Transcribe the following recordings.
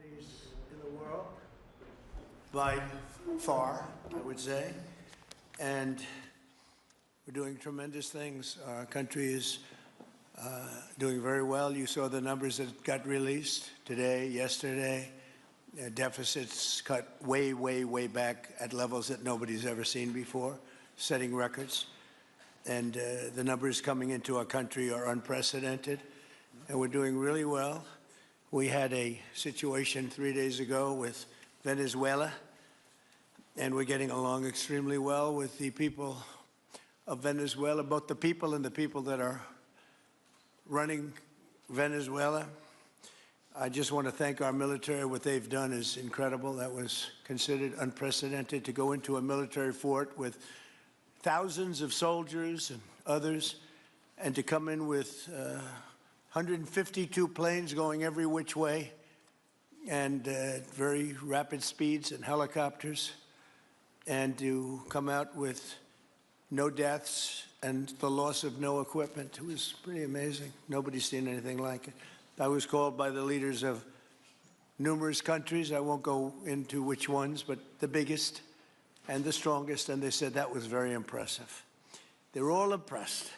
economies in the world, by far, I would say. And we're doing tremendous things. Our country is doing very well. You saw the numbers that got released today, yesterday. Deficits cut way, way, way back at levels that nobody's ever seen before, setting records. And the numbers coming into our country are unprecedented, and we're doing really well. We had a situation 3 days ago with Venezuela, and we're getting along extremely well with the people of Venezuela, both the people and the people that are running Venezuela. I just want to thank our military. What they've done is incredible. That was considered unprecedented, to go into a military fort with thousands of soldiers and others, and to come in with 152 planes going every which way, and very rapid speeds and helicopters, and to come out with no deaths and the loss of no equipment. It was pretty amazing. Nobody's seen anything like it. I was called by the leaders of numerous countries. I won't go into which ones, but the biggest and the strongest, and they said that was very impressive. They were all impressed.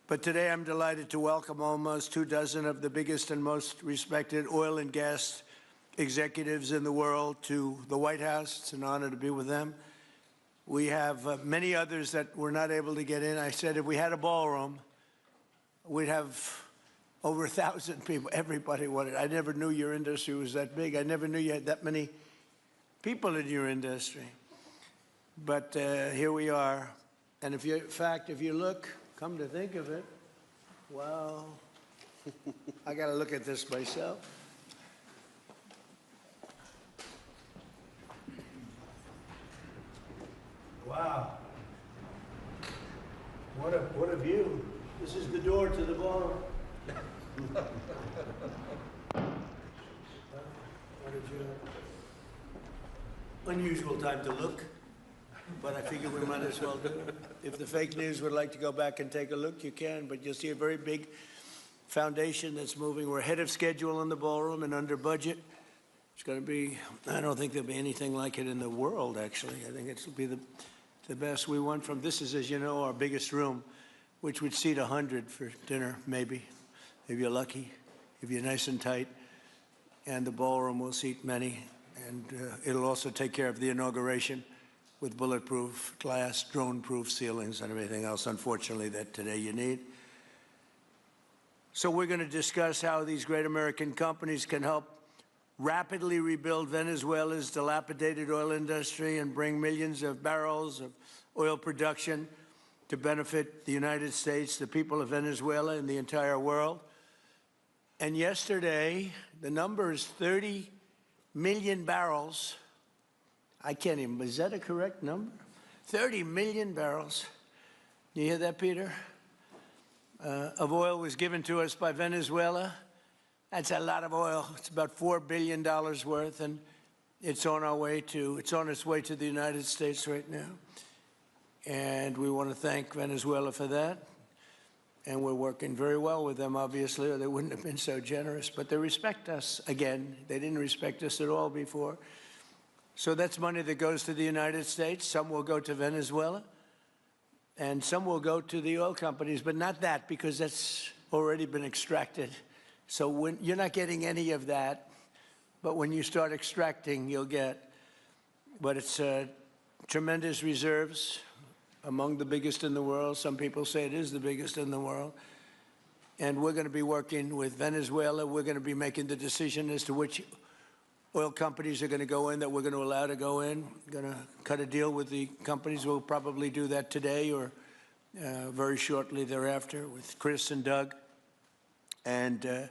But today I'm delighted to welcome almost 24 of the biggest and most respected oil and gas executives in the world to the White House. It's an honor to be with them. We have many others that were not able to get in. I said if we had a ballroom, we'd have over 1,000 people. Everybody wanted. I never knew your industry was that big. I never knew you had that many people in your industry. But here we are. And if you, in fact, if you look, come to think of it, wow, I got to look at this myself. Wow. What a view. This is the door to the ballroom. What a view. Unusual time to look, but I figure we might as well do it. If the fake news would like to go back and take a look, you can, but you'll see a very big foundation that's moving. We're ahead of schedule in the ballroom and under budget. It's going to be, I don't think there'll be anything like it in the world, actually. I think it'll be the best. We went from, this is, as you know, our biggest room, which would seat 100 for dinner, maybe, if you're lucky, if you're nice and tight. And the ballroom will seat many, and it'll also take care of the inauguration with bulletproof glass, drone-proof ceilings, and everything else, unfortunately, that today you need. So we're going to discuss how these great American companies can help rapidly rebuild Venezuela's dilapidated oil industry and bring millions of barrels of oil production to benefit the United States, the people of Venezuela, and the entire world. And yesterday, the number is 30 million barrels. I can't even, is that a correct number? 30 million barrels. You hear that, Peter? Of oil was given to us by Venezuela. That's a lot of oil. It's about $4 billion worth, and it's on its way to the United States right now. And we want to thank Venezuela for that. And we're working very well with them, obviously, or they wouldn't have been so generous. But they respect us again. They didn't respect us at all before. So that's money that goes to the United States. Some will go to Venezuela, and some will go to the oil companies, but not that, because that's already been extracted. So you're not getting any of that, but when you start extracting, you'll get. But it's tremendous reserves, among the biggest in the world. Some people say it is the biggest in the world. And we're going to be working with Venezuela. We're going to be making the decision as to which oil companies are going to go in, that we're going to allow to go in. We're going to cut a deal with the companies. We'll probably do that today or very shortly thereafter with Chris and Doug. And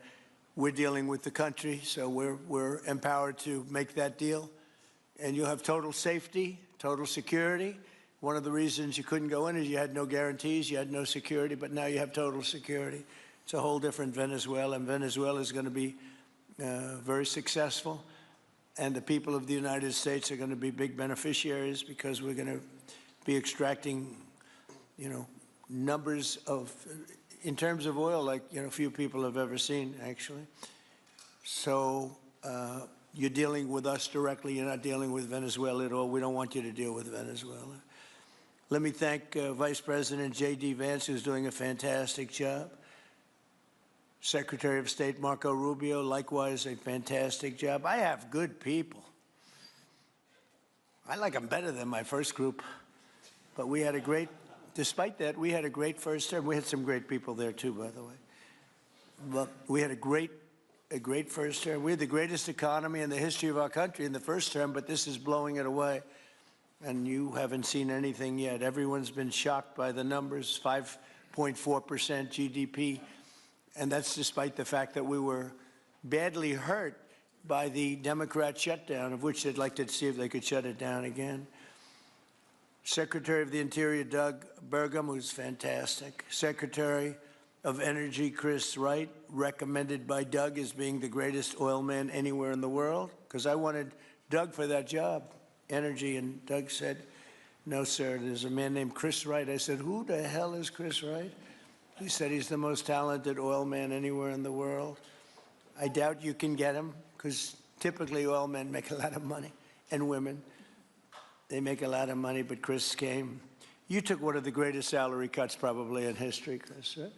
we're dealing with the country, so we're empowered to make that deal. And you'll have total safety, total security. One of the reasons you couldn't go in is you had no guarantees, you had no security, but now you have total security. It's a whole different Venezuela, and Venezuela is going to be very successful. And the people of the United States are going to be big beneficiaries, because we're going to be extracting, numbers of, in terms of oil, like, few people have ever seen, actually. So you're dealing with us directly. You're not dealing with Venezuela at all. We don't want you to deal with Venezuela. Let me thank Vice President J.D. Vance, who's doing a fantastic job. Secretary of State Marco Rubio, likewise a fantastic job. I have good people. I like them better than my first group. But we had a great, despite that, we had a great first term. We had some great people there too, by the way. But we had a great first term. We had the greatest economy in the history of our country in the first term, but this is blowing it away. And you haven't seen anything yet. Everyone's been shocked by the numbers, 5.4% GDP. And that's despite the fact that we were badly hurt by the Democrat shutdown, of which they'd like to see if they could shut it down again. Secretary of the Interior, Doug Burgum, who's fantastic. Secretary of Energy, Chris Wright, recommended by Doug as being the greatest oil man anywhere in the world, because I wanted Doug for that job, energy, and Doug said, no, sir, there's a man named Chris Wright. I said, who the hell is Chris Wright? He said he's the most talented oil man anywhere in the world. I doubt you can get him, because typically oil men make a lot of money, and women. They make a lot of money, but Chris came. You took one of the greatest salary cuts probably in history, Chris, right?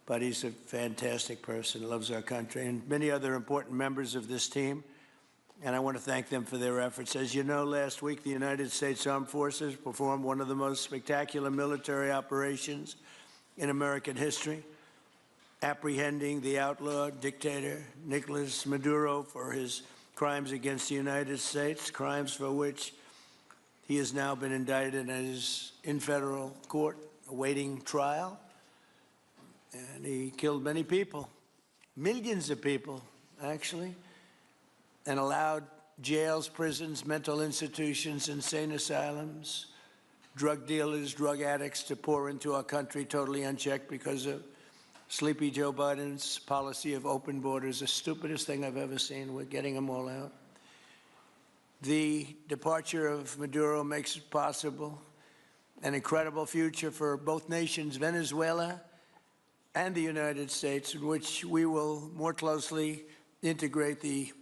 But he's a fantastic person, loves our country, and many other important members of this team. And I want to thank them for their efforts. As you know, last week, the United States Armed Forces performed one of the most spectacular military operations in American history, apprehending the outlawed dictator Nicolas Maduro for his crimes against the United States, crimes for which he has now been indicted and is in federal court awaiting trial. And he killed many people, millions of people, actually, and allowed jails, prisons, mental institutions, insane asylums, drug dealers, drug addicts to pour into our country totally unchecked because of Sleepy Joe Biden's policy of open borders, the stupidest thing I've ever seen. We're getting them all out. The departure of Maduro makes it possible an incredible future for both nations, Venezuela and the United States, in which we will more closely integrate the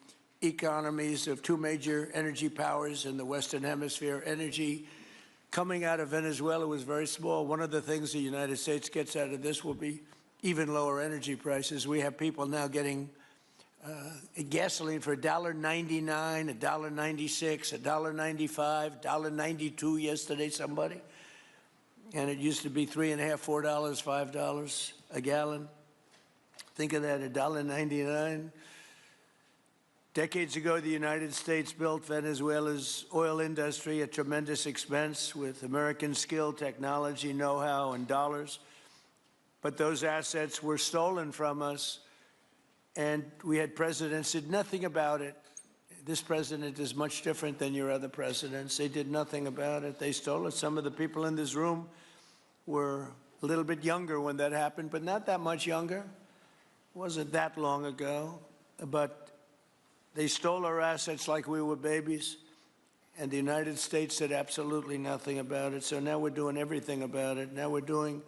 economies of two major energy powers in the Western Hemisphere. Energy coming out of Venezuela was very small. One of the things the United States gets out of this will be even lower energy prices. We have people now getting gasoline for $1.99, $1.96, $1.95, $1.92 yesterday, somebody. And it used to be $3.50, $4, $5 a gallon. Think of that, $1.99. Decades ago, the United States built Venezuela's oil industry at tremendous expense with American skill, technology, know-how, and dollars. But those assets were stolen from us, and we had presidents who did nothing about it. This president is much different than your other presidents. They did nothing about it. They stole it. Some of the people in this room were a little bit younger when that happened, but not that much younger. It wasn't that long ago. But they stole our assets like we were babies, and the United States did absolutely nothing about it. So now we're doing everything about it. Now we're doing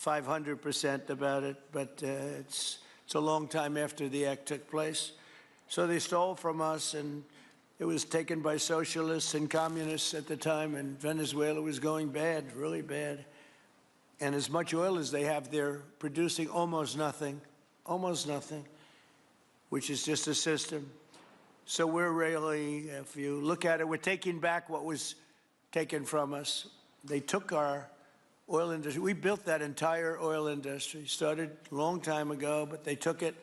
500% about it, but it's a long time after the act took place. So they stole from us, and it was taken by socialists and communists at the time, and Venezuela was going bad, really bad. And as much oil as they have, they're producing almost nothing, which is just a system. So we're really, if you look at it, we're taking back what was taken from us. They took our oil industry. We built that entire oil industry. Started a long time ago, but they took it,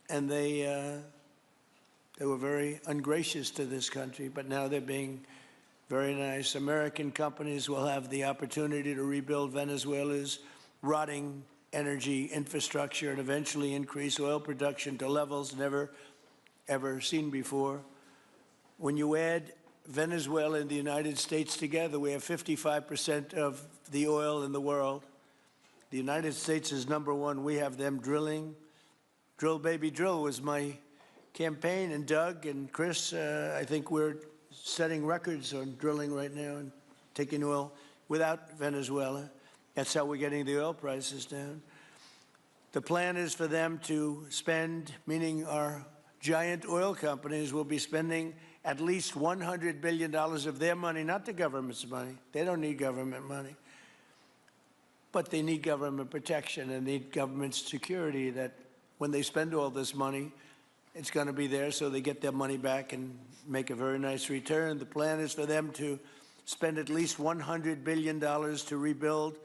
and they were very ungracious to this country, but now they're being very nice. American companies will have the opportunity to rebuild Venezuela's rotting energy infrastructure and eventually increase oil production to levels never, ever seen before. When you add Venezuela and the United States together, we have 55% of the oil in the world. The United States is #1. We have them drilling. Drill, baby, drill was my campaign. And Doug and Chris, I think we're setting records on drilling right now and taking oil without Venezuela. That's how we're getting the oil prices down. The plan is for them to spend, meaning our giant oil companies will be spending at least $100 billion of their money, not the government's money. They don't need government money. But they need government protection and need government security that when they spend all this money, it's going to be there so they get their money back and make a very nice return. The plan is for them to spend at least $100 billion to rebuild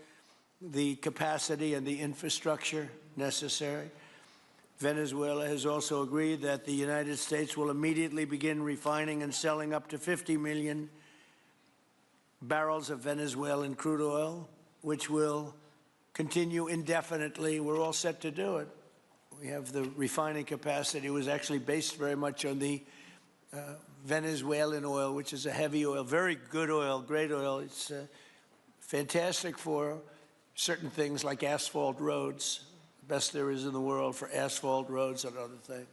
the capacity and the infrastructure necessary. Venezuela has also agreed that the United States will immediately begin refining and selling up to 50 million barrels of Venezuelan crude oil, which will continue indefinitely. We're all set to do it. We have the refining capacity. It was actually based very much on the Venezuelan oil, which is a heavy oil, very good oil, great oil. It's fantastic for certain things like asphalt roads, the best there is in the world for asphalt roads and other things.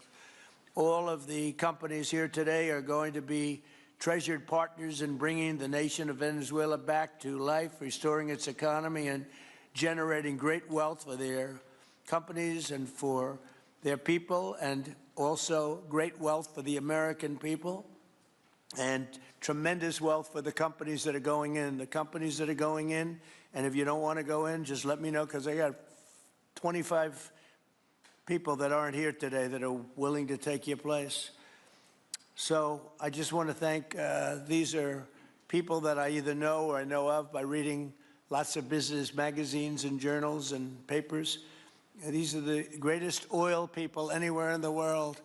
All of the companies here today are going to be treasured partners in bringing the nation of Venezuela back to life, restoring its economy and generating great wealth for their companies and for their people, and also great wealth for the American people and tremendous wealth for the companies that are going in. The companies that are going in, and if you don't want to go in, just let me know, because I got 25 people that aren't here today that are willing to take your place. So I just want to thank, these are people that I either know or I know of by reading lots of business magazines and journals and papers. These are the greatest oil people anywhere in the world.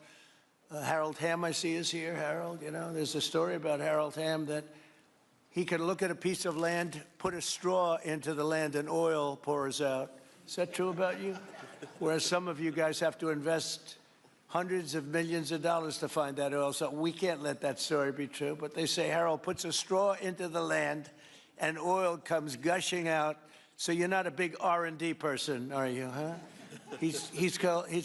Harold Hamm, I see, is here. Harold, you know, there's a story about Harold Hamm that he could look at a piece of land, put a straw into the land, and oil pours out. Is that true about you? Whereas some of you guys have to invest hundreds of millions of dollars to find that oil. So we can't let that story be true. But they say Harold puts a straw into the land and oil comes gushing out. So you're not a big R&D person, are you, huh? He's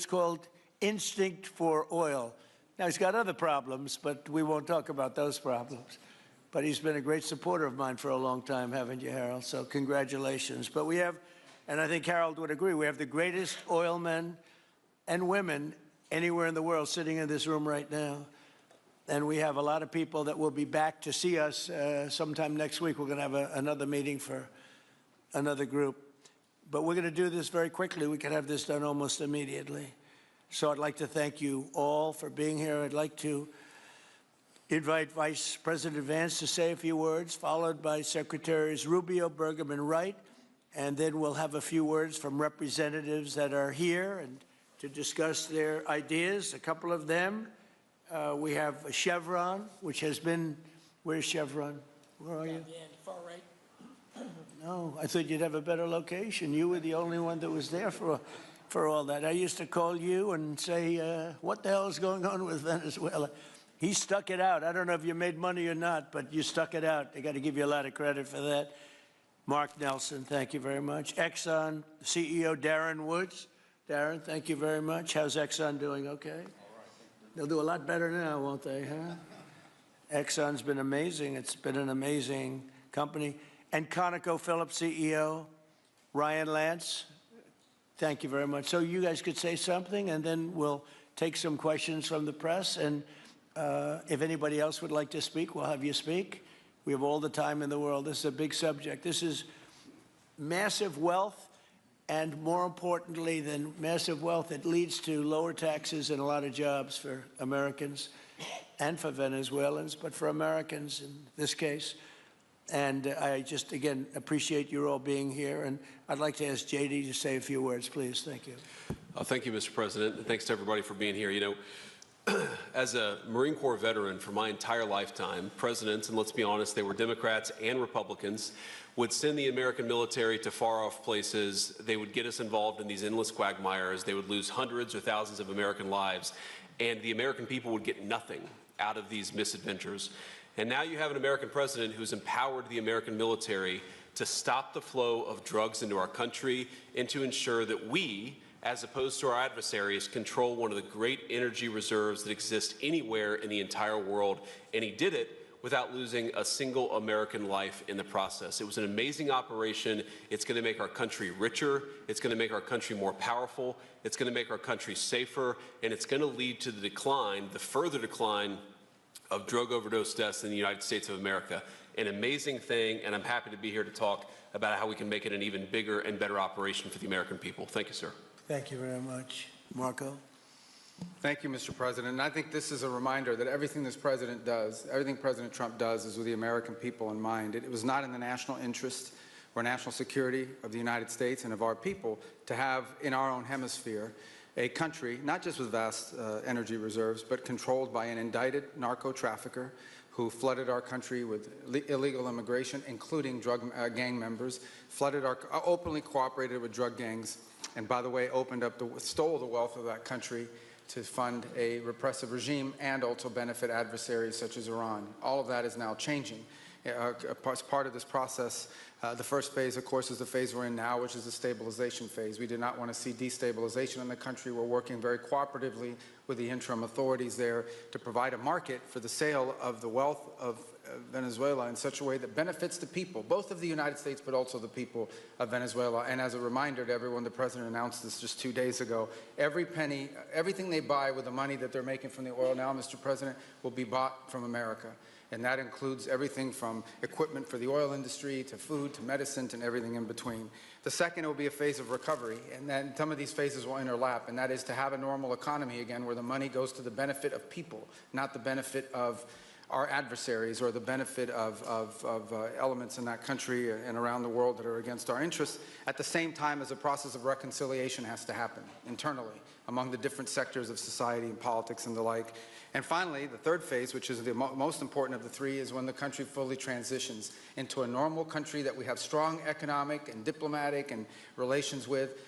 called instinct for oil. Now, he's got other problems, but we won't talk about those problems. But he's been a great supporter of mine for a long time, haven't you, Harold? So congratulations. But we have, and I think Harold would agree, we have the greatest oil men and women anywhere in the world sitting in this room right now. And we have a lot of people that will be back to see us sometime next week. We're going to have another meeting for another group. But we're going to do this very quickly. We can have this done almost immediately. So I'd like to thank you all for being here. I'd like to invite Vice President Vance to say a few words, followed by Secretaries Rubio, Burgum, and Wright. And then we'll have a few words from representatives that are here and to discuss their ideas, a couple of them. We have Chevron, which has been, where's Chevron? Where are you? Yeah, far right. No, I thought you'd have a better location. You were the only one that was there for all that. I used to call you and say, what the hell is going on with Venezuela? He stuck it out. I don't know if you made money or not, but you stuck it out. I got to give you a lot of credit for that. Mark Nelson, thank you very much. Exxon CEO Darren Woods. Darren, thank you very much. How's Exxon doing? Okay? All right. They'll do a lot better now, won't they, huh? Exxon's been amazing. It's been an amazing company. And ConocoPhillips CEO Ryan Lance, thank you very much. So you guys could say something, and then we'll take some questions from the press. And if anybody else would like to speak, we'll have you speak. We have all the time in the world. This is a big subject. This is massive wealth, and more importantly than massive wealth, it leads to lower taxes and a lot of jobs for Americans and for Venezuelans, but for Americans in this case. And I just, again, appreciate you all being here. And I'd like to ask J.D. to say a few words, please. Thank you. Thank you, Mr. President. And thanks to everybody for being here. You know, as a Marine Corps veteran for my entire lifetime, presidents, and let's be honest, they were Democrats and Republicans, would send the American military to far-off places. They would get us involved in these endless quagmires. They would lose hundreds or thousands of American lives, and the American people would get nothing out of these misadventures. And now you have an American president who's empowered the American military to stop the flow of drugs into our country and to ensure that we, as opposed to our adversaries, control one of the great energy reserves that exist anywhere in the entire world. And he did it without losing a single American life in the process. It was an amazing operation. It's going to make our country richer. It's going to make our country more powerful. It's going to make our country safer. And it's going to lead to the decline, the further decline of drug overdose deaths in the United States of America. An amazing thing, and I'm happy to be here to talk about how we can make it an even bigger and better operation for the American people. Thank you, sir. Thank you very much. Marco? Thank you, Mr. President. And I think this is a reminder that everything this president does, everything President Trump does is with the American people in mind. It was not in the national interest or national security of the United States and of our people to have in our own hemisphere a country, not just with vast energy reserves, but controlled by an indicted narco-trafficker who flooded our country with illegal immigration, including drug gang members, openly cooperated with drug gangs, and by the way, stole the wealth of that country to fund a repressive regime and also benefit adversaries such as Iran. All of that is now changing. As part of this process, the first phase, of course, is the phase we're in now, which is the stabilization phase. We do not want to see destabilization in the country. We're working very cooperatively with the interim authorities there to provide a market for the sale of the wealth of Venezuela in such a way that benefits the people, both of the United States, but also the people of Venezuela. And as a reminder to everyone, the President announced this just 2 days ago. Every penny, everything they buy with the money that they're making from the oil now, Mr. President, will be bought from America. And that includes everything from equipment for the oil industry to food to medicine and everything in between. The second will be a phase of recovery, and then some of these phases will interlap, and that is to have a normal economy again where the money goes to the benefit of people, not the benefit of our adversaries or the benefit of elements in that country and around the world that are against our interests, at the same time as a process of reconciliation has to happen internally among the different sectors of society and politics and the like. And finally, the third phase, which is the most important of the three, is when the country fully transitions into a normal country that we have strong economic and diplomatic and relations with,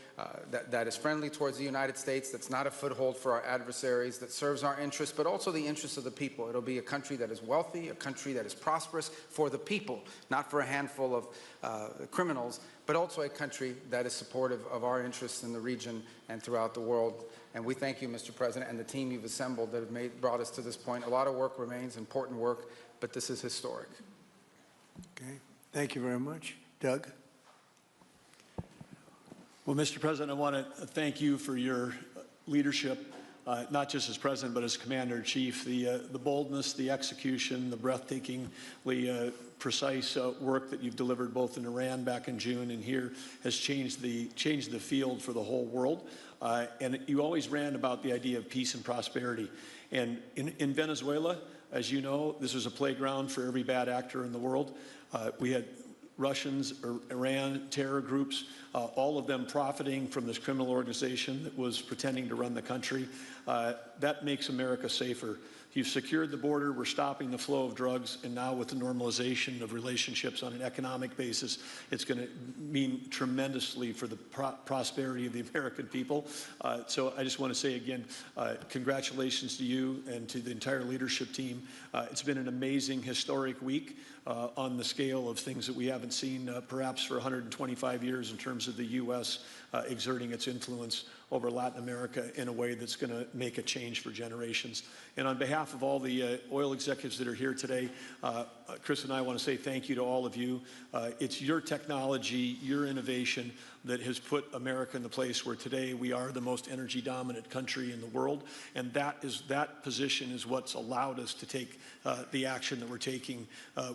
that is friendly towards the United States, that's not a foothold for our adversaries, that serves our interests, but also the interests of the people. It'll be a country that is wealthy, a country that is prosperous for the people, not for a handful of criminals, but also a country that is supportive of our interests in the region and throughout the world. And we thank you, Mr. President, and the team you've assembled that have brought us to this point. A lot of work remains, important work, but this is historic. Okay. Thank you very much. Doug? Well, Mr. President, I want to thank you for your leadership, not just as President, but as Commander-in-Chief. The boldness, the execution, the breathtakingly precise work that you've delivered both in Iran back in June and here has changed the field for the whole world. And you always ran about the idea of peace and prosperity. And in Venezuela, as you know, this was a playground for every bad actor in the world. We had Russians, Iran, terror groups, all of them profiting from this criminal organization that was pretending to run the country. That makes America safer. You've secured the border, we're stopping the flow of drugs, and now with the normalization of relationships on an economic basis, it's going to mean tremendously for the prosperity of the American people. So I just want to say again, congratulations to you and to the entire leadership team. It's been an amazing, historic week on the scale of things that we haven't seen perhaps for 125 years in terms of the U.S. Exerting its influence over Latin America in a way that's going to make a change for generations. And on behalf of all the oil executives that are here today, Chris and I want to say thank you to all of you. It's your technology, your innovation that has put America in the place where today we are the most energy dominant country in the world. And that position is what's allowed us to take the action that we're taking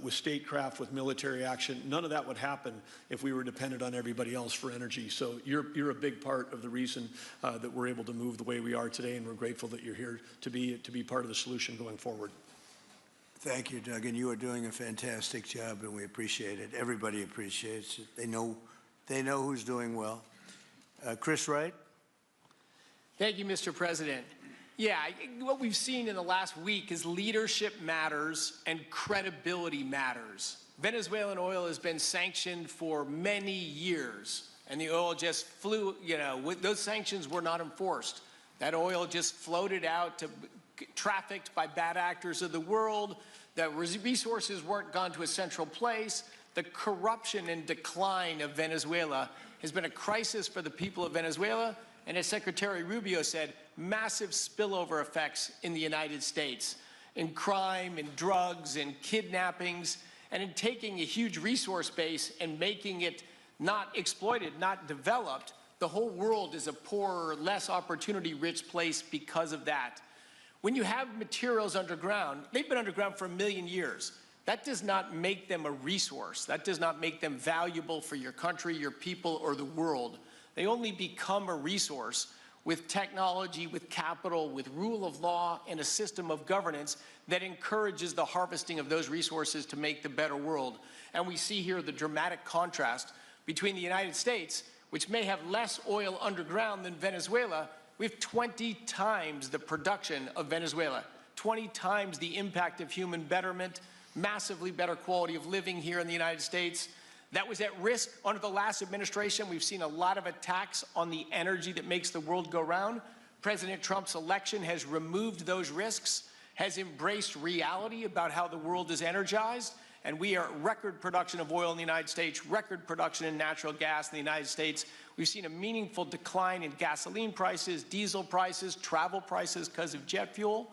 with statecraft, with military action. None of that would happen if we were dependent on everybody else for energy. So you're a big part of the reason that we're able to move the way we are today, and we're grateful that you're here to be part of the solution going forward. Thank you, Doug, and you are doing a fantastic job, and we appreciate it. Everybody appreciates it. They know who's doing well. Chris Wright? Thank you, Mr. President. Yeah, what we've seen in the last week is leadership matters and credibility matters. Venezuelan oil has been sanctioned for many years, and the oil just flew, those sanctions were not enforced. That oil just floated out to trafficked by bad actors of the world. The resources weren't gone to a central place. The corruption and decline of Venezuela has been a crisis for the people of Venezuela, and as Secretary Rubio said, massive spillover effects in the United States. in crime, in drugs, in kidnappings, and in taking a huge resource base and making it not exploited, not developed. The whole world is a poorer, less opportunity-rich place because of that. When you have materials underground, they've been underground for 1 million years. That does not make them a resource. That does not make them valuable for your country, your people, or the world. They only become a resource with technology, with capital, with rule of law, and a system of governance that encourages the harvesting of those resources to make the better world. And we see here the dramatic contrast between the United States, which may have less oil underground than Venezuela. We have 20 times the production of Venezuela, 20 times the impact of human betterment, massively better quality of living here in the United States. That was at risk under the last administration. We've seen a lot of attacks on the energy that makes the world go round. President Trump's election has removed those risks, has embraced reality about how the world is energized, and we are at record production of oil in the United States, record production in natural gas in the United States. We've seen a meaningful decline in gasoline prices, diesel prices, travel prices because of jet fuel.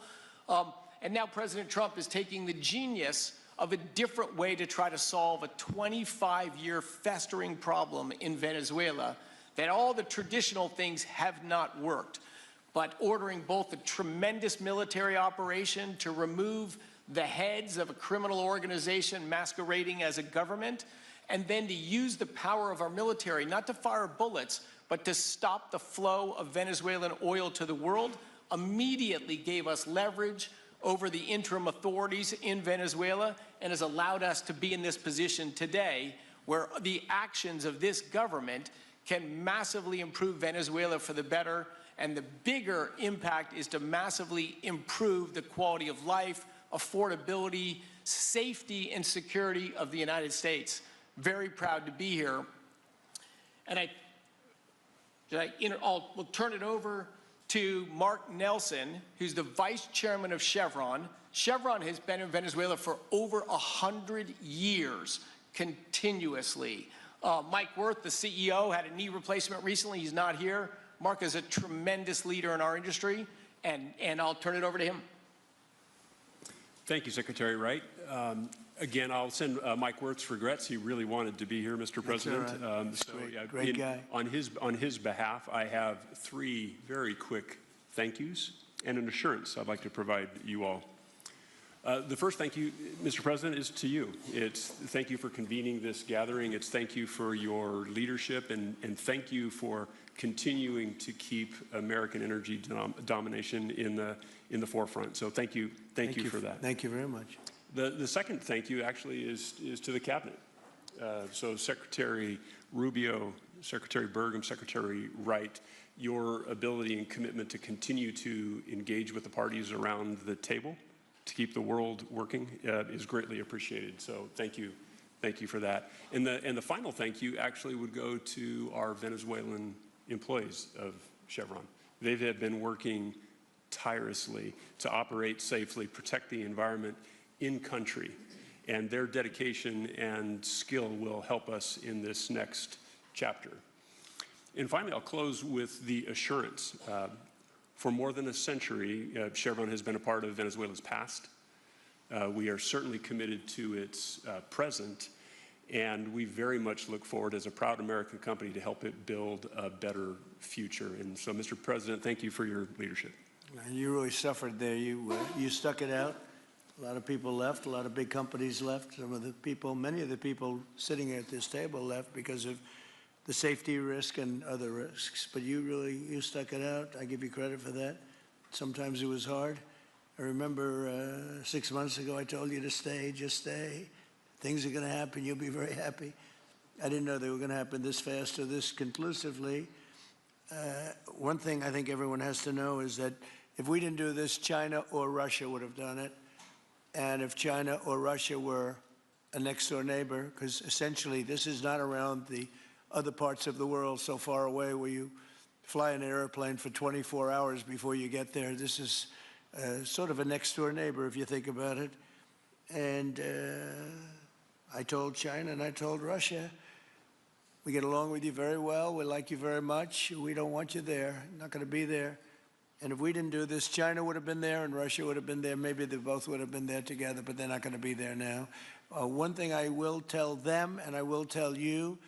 And now President Trump is taking the genius of a different way to try to solve a 25-year festering problem in Venezuela, that all the traditional things have not worked. But ordering both a tremendous military operation to remove the heads of a criminal organization masquerading as a government, and then to use the power of our military, not to fire bullets, but to stop the flow of Venezuelan oil to the world, immediately gave us leverage over the interim authorities in Venezuela and has allowed us to be in this position today where the actions of this government can massively improve Venezuela for the better, and the bigger impact is to massively improve the quality of life, affordability, safety, and security of the United States. Very proud to be here. And we'll turn it over to Mark Nelson, who's the vice chairman of Chevron. Chevron has been in Venezuela for over 100 years, continuously. Mike Wirth, the CEO, had a knee replacement recently. He's not here. Mark is a tremendous leader in our industry, and I'll turn it over to him. Thank you, Secretary Wright. Again, I'll send Mike Wirth's regrets. He really wanted to be here, Mr. President. Right. Great guy. On his behalf, I have 3 very quick thank yous and an assurance I'd like to provide you all. The first thank you, Mr. President, is to you. It's thank you for convening this gathering. It's thank you for your leadership, and thank you for continuing to keep American energy domination in the forefront. So thank you for that. Thank you very much. The second thank you actually is to the cabinet. So Secretary Rubio, Secretary Burgum, Secretary Wright, your ability and commitment to continue to engage with the parties around the table to keep the world working is greatly appreciated. So thank you for that. And the final thank you actually would go to our Venezuelan employees of Chevron. They have been working tirelessly to operate safely, protect the environment in country, and their dedication and skill will help us in this next chapter. And finally, I'll close with the assurance. For more than a century, Chevron has been a part of Venezuela's past. We are certainly committed to its present, and we very much look forward as a proud American company to help it build a better future. And so, Mr. President, thank you for your leadership. And you really suffered there. You stuck it out. A lot of people left. A lot of big companies left. Many of the people sitting here at this table left because of the safety risk and other risks. But you stuck it out. I give you credit for that. Sometimes it was hard. I remember 6 months ago I told you to stay, just stay. Things are going to happen. You'll be very happy. I didn't know they were going to happen this fast or this conclusively. One thing I think everyone has to know is that if we didn't do this, China or Russia would have done it. And if China or Russia were a next-door neighbor, because essentially this is not around the other parts of the world so far away where you fly in an airplane for 24 hours before you get there. This is sort of a next-door neighbor if you think about it. And I told China and I told Russia, we get along with you very well. We like you very much. We don't want you there. Not going to be there. And if we didn't do this, China would have been there and Russia would have been there. Maybe they both would have been there together, but they're not going to be there now. One thing I will tell them, and I will tell you,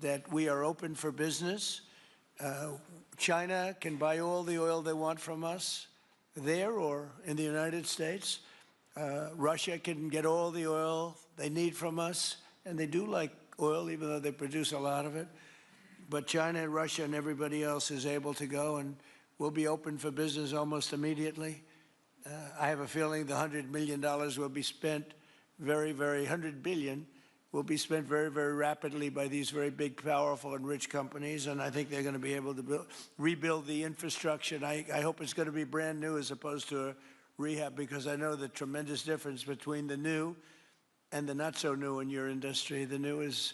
that we are open for business. China can buy all the oil they want from us there or in the United States. Russia can get all the oil they need from us, and they do like oil, even though they produce a lot of it. But China and Russia and everybody else is able to go, and we'll be open for business almost immediately. I have a feeling the $100 million will be spent $100 billion will be spent very, very rapidly by these very big, powerful, and rich companies, and I think they're going to be able to rebuild the infrastructure. And I hope it's going to be brand new as opposed to a rehab, because I know the tremendous difference between the new and the not so new in your industry. The new is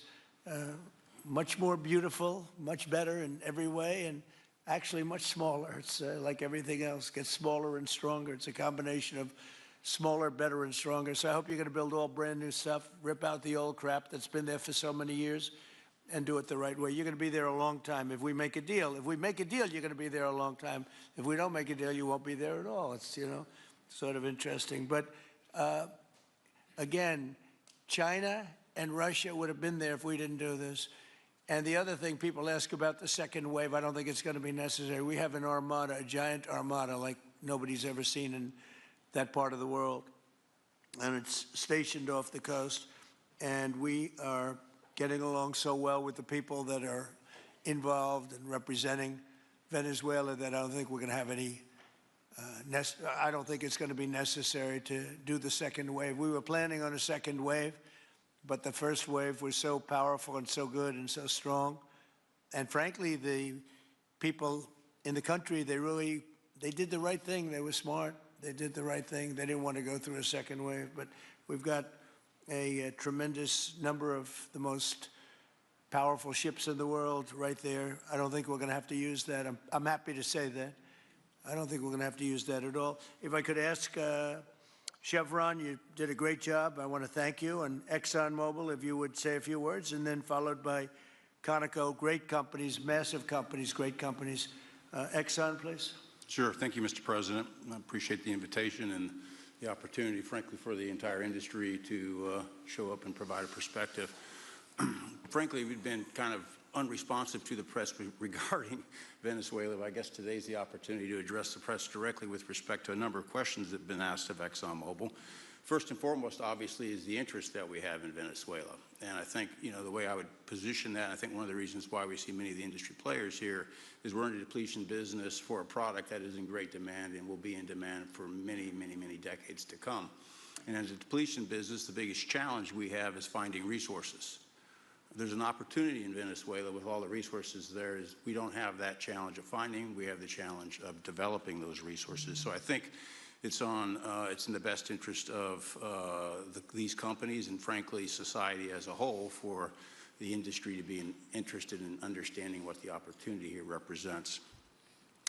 much more beautiful, much better in every way, and actually much smaller. It's like everything else, gets smaller and stronger. It's a combination of smaller, better, and stronger. So I hope you're going to build all brand new stuff, rip out the old crap that's been there for so many years, and do it the right way. You're going to be there a long time. If we make a deal, you're going to be there a long time. If we don't make a deal, you won't be there at all. It's, sort of interesting. But again, China and Russia would have been there if we didn't do this. And the other thing people ask about the second wave, I don't think it's going to be necessary. We have an armada, a giant armada like nobody's ever seen in that part of the world. And it's stationed off the coast. And we are getting along so well with the people that are involved and representing Venezuela that I don't think we're going to have any, I don't think it's going to be necessary to do the second wave. We were planning on a second wave, but the first wave was so powerful and so good and so strong. And frankly, the people in the country, they did the right thing. They were smart. They did the right thing. They didn't want to go through a second wave. But we've got a tremendous number of the most powerful ships in the world right there. I don't think we're going to have to use that. I'm happy to say that. I don't think we're going to have to use that at all. If I could ask Chevron, you did a great job. I want to thank you. And ExxonMobil, if you would say a few words, and then followed by Conoco, great companies, massive companies, great companies. Exxon, please. Sure. Thank you, Mr. President. I appreciate the invitation and the opportunity, frankly, for the entire industry to show up and provide a perspective. Frankly, we've been kind of unresponsive to the press regarding Venezuela. But I guess today's the opportunity to address the press directly with respect to a number of questions that have been asked of ExxonMobil. First and foremost, obviously, is the interest that we have in Venezuela. And I think, the way I would position that, I think one of the reasons why we see many of the industry players here is we're in a depletion business for a product that is in great demand and will be in demand for many, many, many decades to come. And as a depletion business, the biggest challenge we have is finding resources. There's an opportunity in Venezuela with all the resources there. Is we don't have that challenge of finding. We have the challenge of developing those resources. So I think it's in the best interest of these companies and, frankly, society as a whole for the industry to be interested in understanding what the opportunity here represents.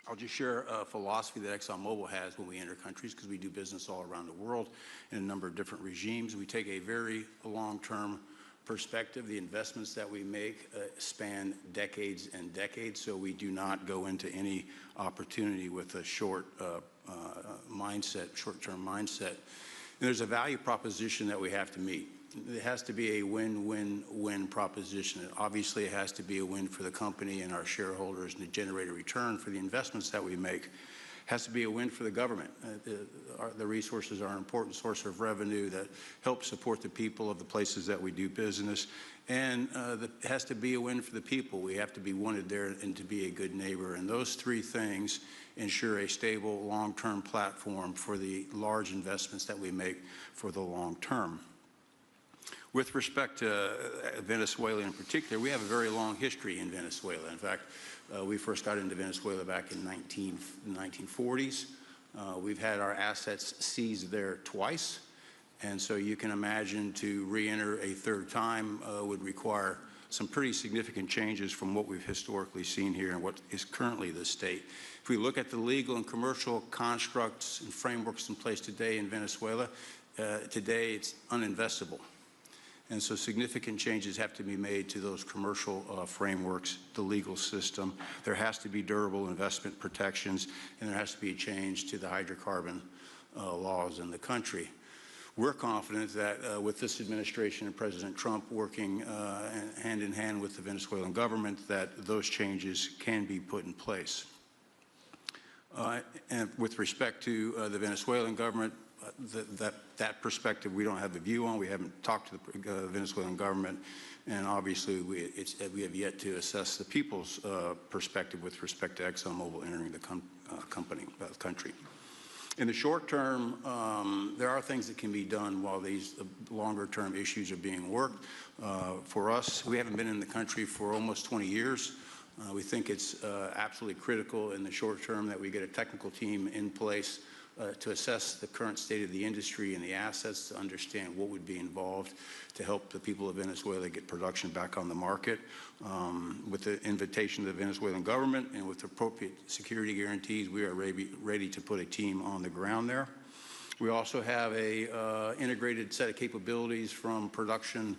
I'll just share a philosophy that ExxonMobil has when we enter countries, because we do business all around the world in a number of different regimes. We take a very long-term perspective. The investments that we make span decades and decades, so we do not go into any opportunity with a short-term mindset. And there's a value proposition that we have to meet. It has to be a win-win-win proposition. Obviously, it has to be a win for the company and our shareholders and to generate a return for the investments that we make. It has to be a win for the government. The resources are an important source of revenue that help support the people of the places that we do business. And it has to be a win for the people. We have to be wanted there and to be a good neighbor. And those three things ensure a stable, long-term platform for the large investments that we make for the long term. With respect to Venezuela in particular, we have a very long history in Venezuela. In fact, we first got into Venezuela back in the 1940s. We've had our assets seized there twice. And so you can imagine to re-enter a third time would require some pretty significant changes from what we've historically seen here and what is currently the state. If we look at the legal and commercial constructs and frameworks in place today in Venezuela, today it's uninvestable. And so significant changes have to be made to those commercial frameworks, the legal system. There has to be durable investment protections, and there has to be a change to the hydrocarbon laws in the country. We're confident that with this administration and President Trump working hand in hand with the Venezuelan government, that those changes can be put in place. And with respect to the Venezuelan government, that perspective we don't have a view on. We haven't talked to the Venezuelan government, and obviously we have yet to assess the people's perspective with respect to ExxonMobil entering the country. In the short term, there are things that can be done while these longer-term issues are being worked. For us, we haven't been in the country for almost 20 years. We think it's absolutely critical in the short term that we get a technical team in place to assess the current state of the industry and the assets, to understand what would be involved to help the people of Venezuela get production back on the market. With the invitation of the Venezuelan government and with appropriate security guarantees, we are ready to put a team on the ground there. We also have a integrated set of capabilities from production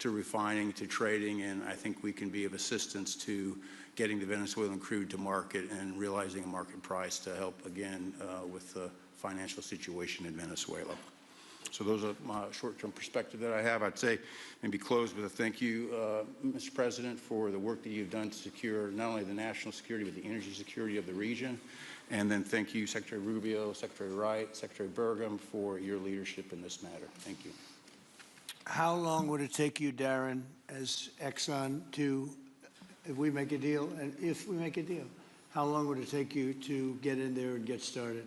to refining to trading, and I think we can be of assistance to getting the Venezuelan crude to market and realizing a market price to help, again, with the financial situation in Venezuela. So those are my short-term perspective that I have. I'd say maybe close with a thank you, Mr. President, for the work that you've done to secure not only the national security, but the energy security of the region. And then thank you, Secretary Rubio, Secretary Wright, Secretary Burgum, for your leadership in this matter. Thank you. How long would it take you, Darren, as Exxon to, if we make a deal, how long would it take you to get in there and get started?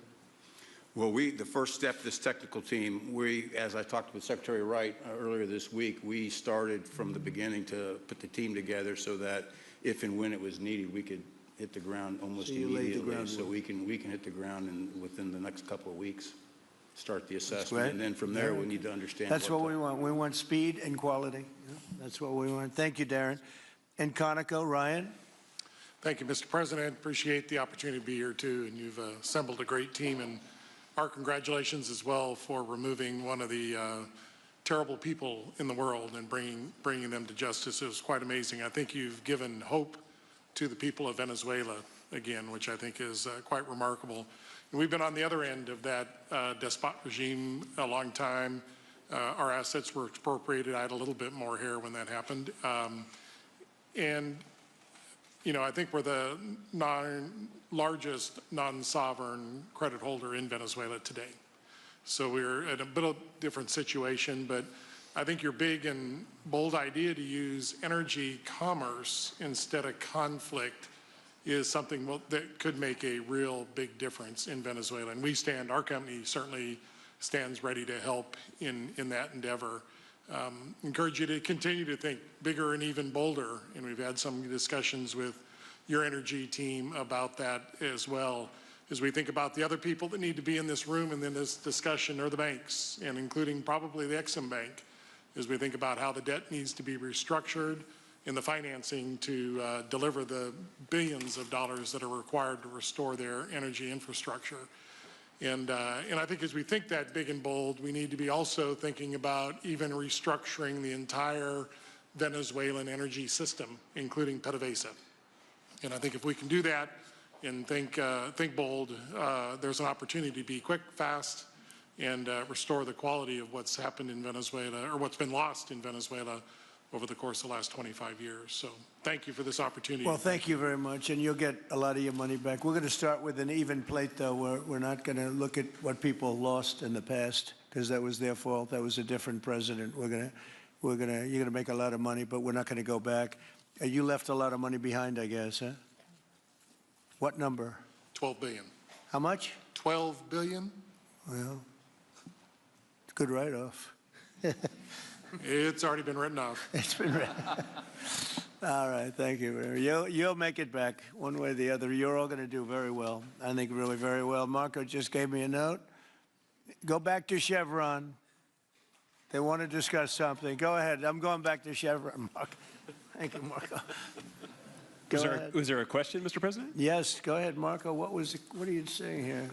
Well, the first step, this technical team, as I talked with Secretary Wright earlier this week, we started from the beginning to put the team together so that if and when it was needed, we could hit the ground almost immediately. So we can hit the ground within the next couple of weeks, start the assessment, and then from there we need to understand. That's what we want. We want speed and quality. Yeah, that's what we want. Thank you, Darren. And Conoco, Ryan. Thank you, Mr. President. Appreciate the opportunity to be here too, and you've assembled a great team. And our congratulations as well for removing one of the terrible people in the world and bringing them to justice. It was quite amazing. I think you've given hope to the people of Venezuela again, which I think is quite remarkable. And we've been on the other end of that despot regime a long time. Our assets were expropriated. I had a little bit more hair when that happened. And, you know, I think we're the largest non-sovereign credit holder in Venezuela today. So we're at a bit of a different situation, but I think your big and bold idea to use energy commerce instead of conflict is something that could make a real big difference in Venezuela. And our company certainly stands ready to help in that endeavor. Encourage you to continue to think bigger and even bolder. And we've had some discussions with your energy team about that as well. As we think about the other people that need to be in this room and in this discussion are the banks, and including probably the Exim Bank, as we think about how the debt needs to be restructured and the financing to deliver the billions of dollars that are required to restore their energy infrastructure. And I think as we think that big and bold, we need to be also thinking about even restructuring the entire Venezuelan energy system, including PDVSA. And I think if we can do that and think bold, there's an opportunity to be quick, fast, and restore the quality of what's happened in Venezuela, or what's been lost in Venezuela over the course of the last 25 years. So thank you for this opportunity. Well, thank you very much, and you'll get a lot of your money back. We're going to start with an even plate, though. We're not going to look at what people lost in the past, because that was their fault. That was a different president. You're going to make a lot of money, but we're not going to go back. You left a lot of money behind, I guess, huh? What number? 12 billion. How much? 12 billion. Well, it's a good write-off. It's already been written off. It's been written. All right, thank you. You'll make it back one way or the other. You're all going to do very well. I think really very well. Marco just gave me a note. Go back to Chevron. They want to discuss something. Go ahead. I'm going back to Chevron, Marco. Thank you, Marco. Go ahead. Was there a question, Mr. President? Yes, go ahead, Marco. What are you saying here?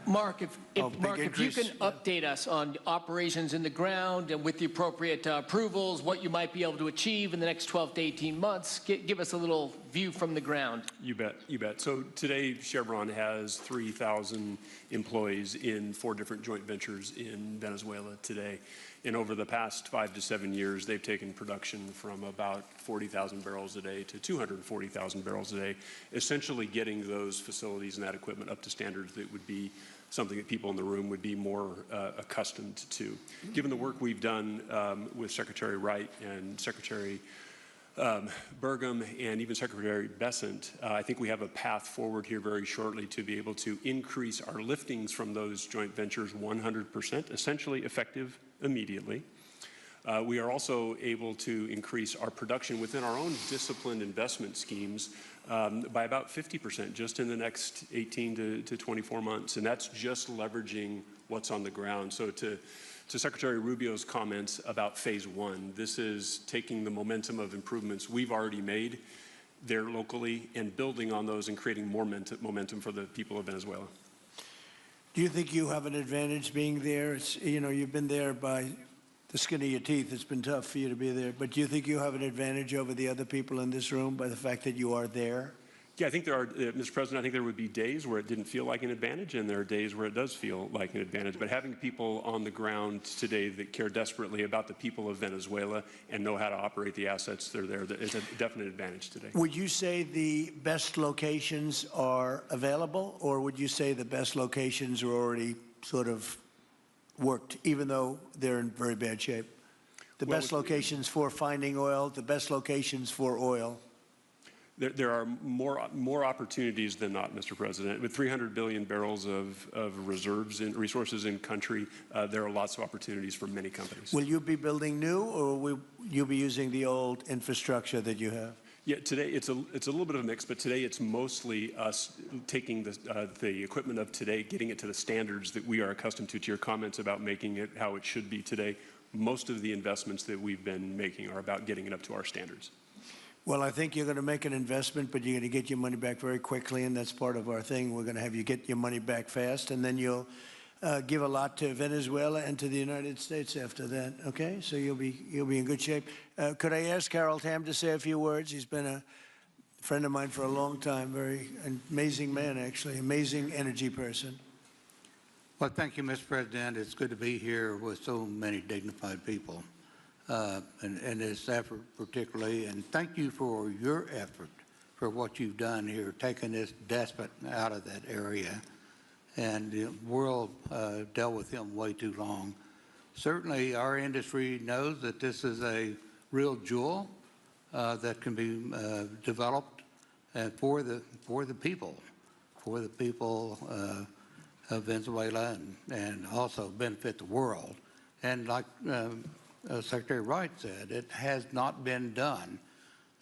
Mark, if you can increase. update us on operations in the ground and with the appropriate approvals, what you might be able to achieve in the next 12 to 18 months, give us a little view from the ground. You bet, you bet. So today, Chevron has 3,000 employees in 4 different joint ventures in Venezuela today. And over the past 5 to 7 years, they've taken production from about 40,000 barrels a day to 240,000 barrels a day, essentially getting those facilities and that equipment up to standards that would be something that people in the room would be more accustomed to. Given the work we've done with Secretary Wright and Secretary Burgum and even Secretary Bessent, I think we have a path forward here very shortly to be able to increase our liftings from those joint ventures 100%, essentially effective immediately. We are also able to increase our production within our own disciplined investment schemes by about 50% just in the next 18 to 24 months. And that's just leveraging what's on the ground. So to Secretary Rubio's comments about phase 1, this is taking the momentum of improvements we've already made there locally and building on those and creating more momentum for the people of Venezuela. Do you think you have an advantage being there? You've been there by the skin of your teeth. It's been tough for you to be there. But do you think you have an advantage over the other people in this room by the fact that you are there? Yeah, I think there are, Mr. President, I think there would be days where it didn't feel like an advantage, and there are days where it does feel like an advantage. But having people on the ground today that care desperately about the people of Venezuela and know how to operate the assets that are there, is a definite advantage today. Would you say the best locations are available, or would you say the best locations are already sort of worked, even though they're in very bad shape? The best locations for finding oil, the best locations for oil? There are more opportunities than not, Mr. President. With 300 billion barrels of reserves and resources in country, there are lots of opportunities for many companies. Will you be building new, or will you be using the old infrastructure that you have? Yeah, today it's a little bit of a mix, but today it's mostly us taking the equipment of today, getting it to the standards that we are accustomed to your comments about making it how it should be today. Most of the investments that we've been making are about getting it up to our standards. Well, I think you're going to make an investment, but you're going to get your money back very quickly, and that's part of our thing. We're going to have you get your money back fast, and then you'll give a lot to Venezuela and to the United States after that. Okay, so you'll be in good shape. Could I ask Harold Hamm to say a few words? He's been a friend of mine for a long time. Very amazing man, actually, amazing energy person. Well, thank you, Mr. President. It's good to be here with so many dignified people. And this effort particularly, and thank you for your effort for what you've done here, taking this despot out of that area. And the world dealt with him way too long. Certainly our industry knows that this is a real jewel that can be developed for the people of Venezuela and also benefit the world. And like Secretary Wright said, it has not been done.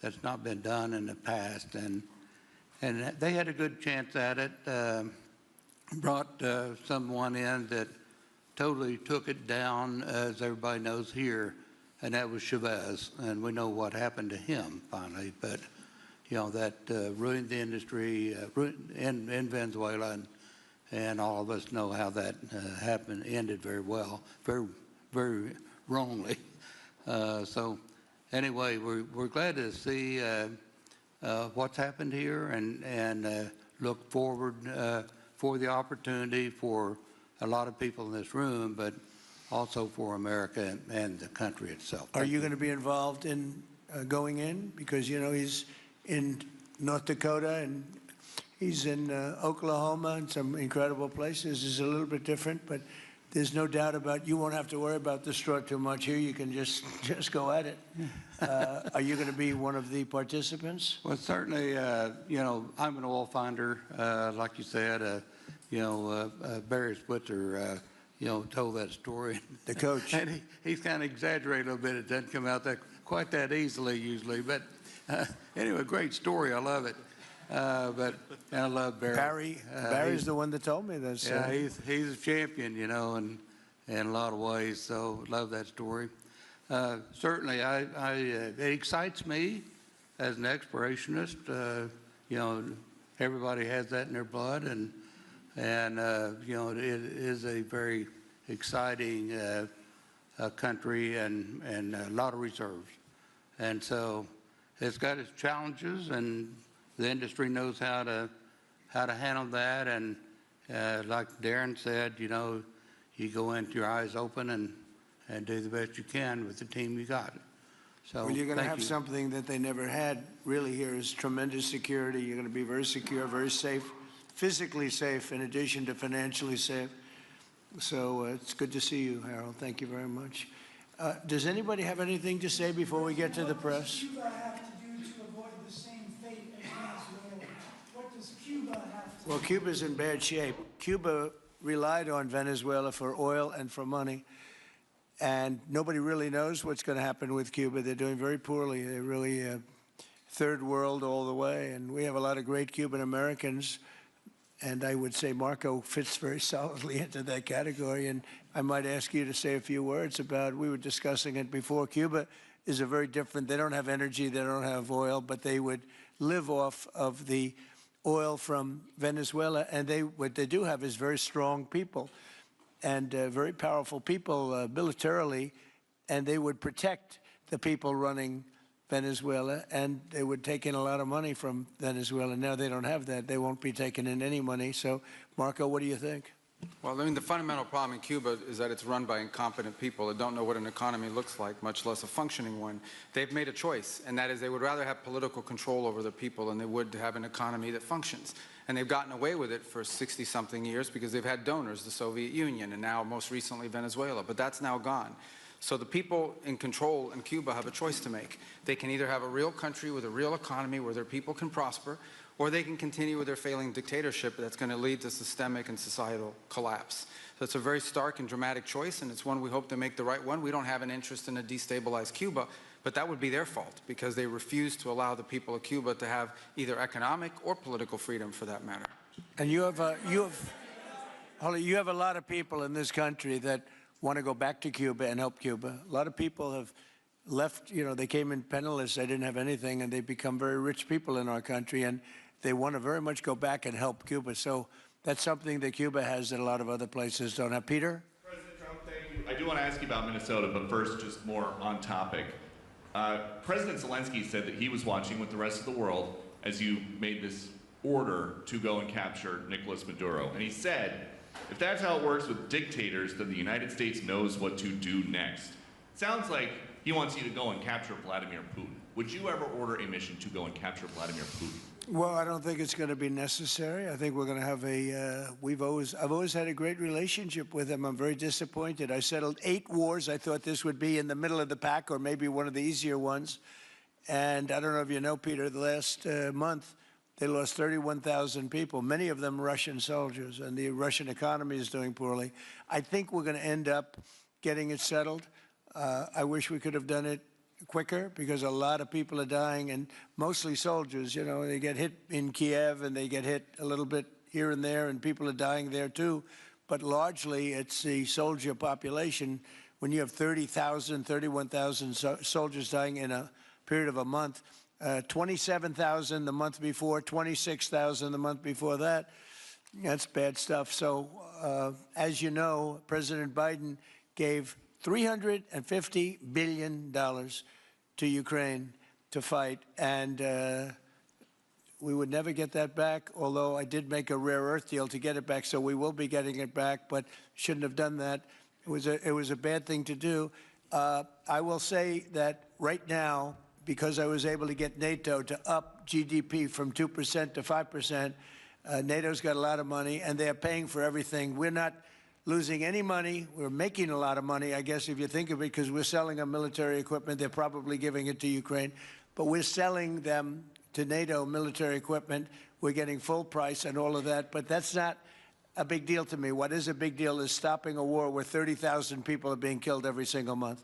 That's not been done in the past, and they had a good chance at it. Brought someone in that totally took it down, as everybody knows here, and that was Chavez, and we know what happened to him finally. But that ruined the industry in Venezuela, and all of us know how that happened, ended very well, very wrongly. So anyway, we're glad to see what's happened here and look forward for the opportunity for a lot of people in this room, but also for America and the country itself. Are you going to be involved in going in? Because, he's in North Dakota and he's in Oklahoma and some incredible places. It's a little bit different, but there's no doubt about you won't have to worry about the straw too much here. You can just go at it. Are you going to be one of the participants? Well, certainly, I'm an oil finder, like you said. Barry Switzer, told that story. The coach. And he's kind of exaggerated a little bit. It doesn't come out quite that easily usually. But anyway, great story. I love it. But I love Barry. Barry's the one that told me this. Yeah, he's a champion, in a lot of ways. So love that story. Certainly, it excites me as an explorationist, you know, everybody has that in their blood, and you know, it is a very exciting country and a lot of reserves. And so it's got its challenges, and the industry knows how to handle that. And like Darren said, you know, you go into your eyes open and do the best you can with the team you got. So Well, you're going to have you. something that they never had really here is tremendous security. You're going to be very secure, very safe, physically safe in addition to financially safe. So it's good to see you, Harold. Thank you very much. Does anybody have anything to say before we get to the press? What does Cuba have to do to avoid the same fate as Venezuela? What does Cuba have to Well, Cuba's in bad shape. Cuba relied on Venezuela for oil and for money. And nobody really knows what's going to happen with Cuba. They're doing very poorly. They're really third world all the way. And we have a lot of great Cuban Americans. And I would say Marco fits very solidly into that category. And I might ask you to say a few words about, we were discussing it before, Cuba is a very different, they don't have energy, they don't have oil, but they would live off of the oil from Venezuela. And what they do have is very strong people and very powerful people militarily, and they would protect the people running Venezuela, and they would take in a lot of money from Venezuela. Now they don't have that. They won't be taking in any money. So, Marco, what do you think? Well, I mean, the fundamental problem in Cuba is that it's run by incompetent people that don't know what an economy looks like, much less a functioning one. They've made a choice, and that is they would rather have political control over the people than they would to have an economy that functions. And they've gotten away with it for 60-something years because they've had donors, the Soviet Union, and now most recently Venezuela. But that's now gone. So the people in control in Cuba have a choice to make. They can either have a real country with a real economy where their people can prosper, or they can continue with their failing dictatorship that's going to lead to systemic and societal collapse. So it's a very stark and dramatic choice, and it's one we hope to make the right one. We don't have an interest in a destabilized Cuba, but that would be their fault because they refuse to allow the people of Cuba to have either economic or political freedom for that matter. And you have a lot of people in this country that want to go back to Cuba and help Cuba. A lot of people have left, you know, they came in penniless, they didn't have anything, and they've become very rich people in our country, and they want to very much go back and help Cuba. So that's something that Cuba has that a lot of other places don't have. Peter? President Trump, thank you. I do want to ask you about Minnesota, but first, just more on topic. President Zelensky said that he was watching with the rest of the world as you made this order to go and capture Nicolas Maduro. And he said, if that's how it works with dictators, then the United States knows what to do next. Sounds like he wants you to go and capture Vladimir Putin. Would you ever order a mission to go and capture Vladimir Putin? Well, I don't think it's going to be necessary. I think we're going to have I've always had a great relationship with him. I'm very disappointed. I settled 8 wars. I thought this would be in the middle of the pack or maybe one of the easier ones. And I don't know if you know, Peter, the last month, they lost 31,000 people, many of them Russian soldiers, and the Russian economy is doing poorly. I think we're going to end up getting it settled. I wish we could have done it quicker because a lot of people are dying, and mostly soldiers. You know, they get hit in Kiev and they get hit a little bit here and there, and people are dying there too. But largely, it's the soldier population. When you have 30,000, 31,000 soldiers dying in a period of a month, 27,000 the month before, 26,000 the month before that. That's bad stuff. So, as you know, President Biden gave $350 billion to Ukraine to fight, and we would never get that back, although I did make a rare earth deal to get it back, so we will be getting it back, but shouldn't have done that. It was a bad thing to do. I will say that right now, because I was able to get NATO to up GDP from 2% to 5%. NATO's got a lot of money, and they're paying for everything. We're not losing any money. We're making a lot of money, I guess, if you think of it, because we're selling them military equipment. They're probably giving it to Ukraine. But we're selling them to NATO military equipment. We're getting full price and all of that. But that's not a big deal to me. What is a big deal is stopping a war where 30,000 people are being killed every single month.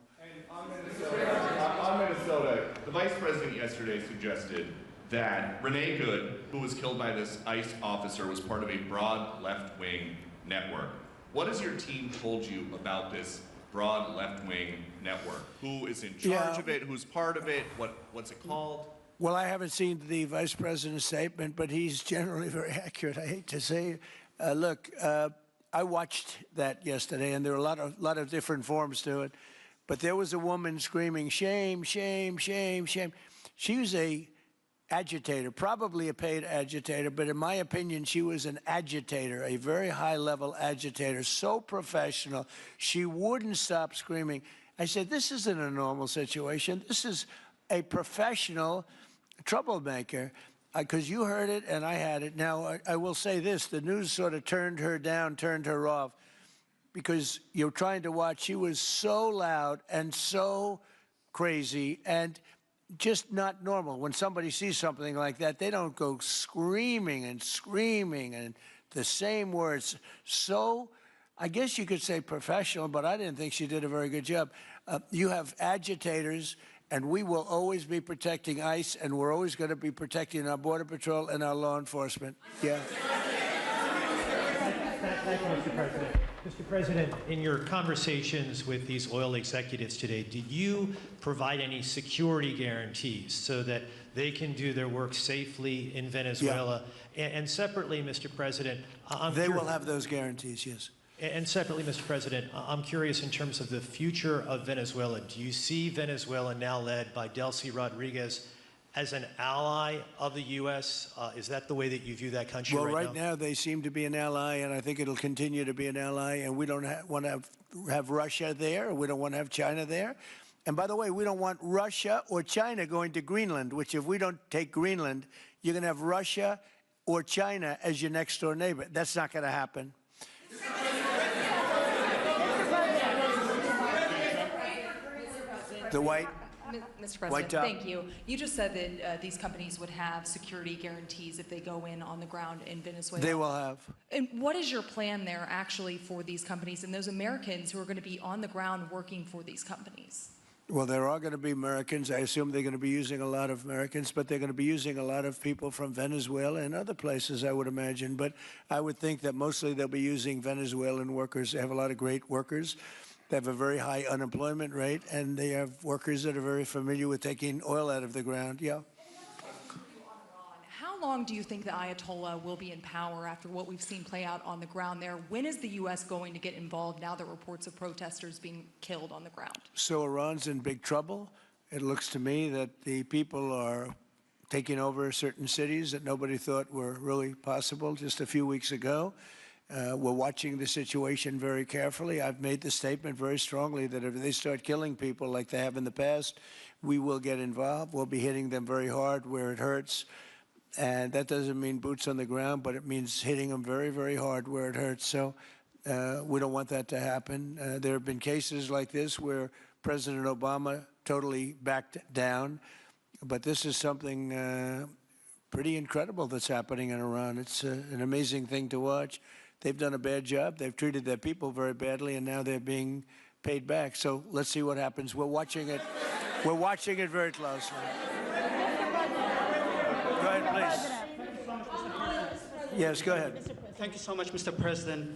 On Minnesota, the vice president yesterday suggested that Renee Good, who was killed by this ICE officer, was part of a broad left-wing network. What has your team told you about this broad left-wing network? Who is in charge of it? Who's part of it? What's it called? Well, I haven't seen the vice president's statement, but he's generally very accurate. I hate to say it. Look, I watched that yesterday, and there were a lot of different forms to it. But there was a woman screaming, shame, shame, shame, shame. She was a agitator, probably a paid agitator, but in my opinion, she was an agitator, a very high-level agitator, so professional. She wouldn't stop screaming. I said, this isn't a normal situation. This is a professional troublemaker, because you heard it and I had it. Now, I will say this, the news sort of turned her down, turned her off, because you're trying to watch. She was so loud and so crazy and just not normal. When somebody sees something like that, they don't go screaming and the same words. So I guess you could say professional, but I didn't think she did a very good job. You have agitators, and we will always be protecting ICE, and we're always going to be protecting our Border Patrol and our law enforcement. Yeah. Thank you, Mr. President. Mr. President, in your conversations with these oil executives today, did you provide any security guarantees so that they can do their work safely in Venezuela? Yeah. And separately, Mr. President, they will have those guarantees, yes. And separately, Mr. President, I'm curious in terms of the future of Venezuela. Do you see Venezuela, now led by Delcy Rodriguez, as an ally of the U.S.? Is that the way that you view that country right now? Well, right now they seem to be an ally, and I think it'll continue to be an ally, and we don't want to have Russia there. We don't want to have China there. And by the way, we don't want Russia or China going to Greenland, which if we don't take Greenland, you're going to have Russia or China as your next-door neighbor. That's not going to happen. The white... Mr. President, thank you. You just said that these companies would have security guarantees if they go in on the ground in Venezuela. They will have. And what is your plan there actually for these companies and those Americans who are going to be on the ground working for these companies? Well, there are going to be Americans. I assume they're going to be using a lot of Americans, but they're going to be using a lot of people from Venezuela and other places, I would imagine. But I would think that mostly they'll be using Venezuelan workers. They have a lot of great workers. They have a very high unemployment rate, and they have workers that are very familiar with taking oil out of the ground. Yeah. How long do you think the Ayatollah will be in power after what we've seen play out on the ground there? When is the U.S. going to get involved now that reports of protesters being killed on the ground? So Iran's in big trouble. It looks to me that the people are taking over certain cities that nobody thought were really possible just a few weeks ago. We're watching the situation very carefully. I've made the statement very strongly that if they start killing people like they have in the past, we will get involved. We'll be hitting them very hard where it hurts. And that doesn't mean boots on the ground, but it means hitting them very, very hard where it hurts. So we don't want that to happen. There have been cases like this where President Obama totally backed down. But this is something pretty incredible that's happening in Iran. It's an amazing thing to watch. They've done a bad job. They've treated their people very badly, and now they're being paid back. So let's see what happens. We're watching it. We're watching it very closely. Go ahead, please. Yes, go ahead. Thank you so much, Mr. President.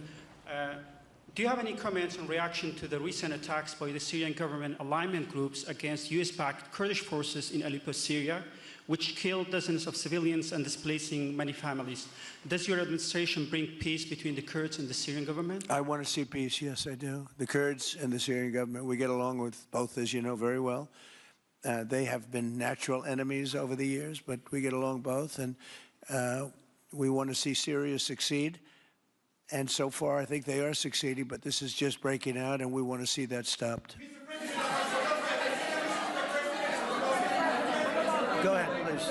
Do you have any comments in reaction to the recent attacks by the Syrian government alignment groups against US-backed Kurdish forces in Aleppo, Syria, which killed dozens of civilians and displacing many families? Does your administration bring peace between the Kurds and the Syrian government? I want to see peace, yes, I do. The Kurds and the Syrian government, we get along with both, as you know very well. They have been natural enemies over the years, but we get along both, and we want to see Syria succeed. And so far, I think they are succeeding, but this is just breaking out, and we want to see that stopped. Go ahead, please.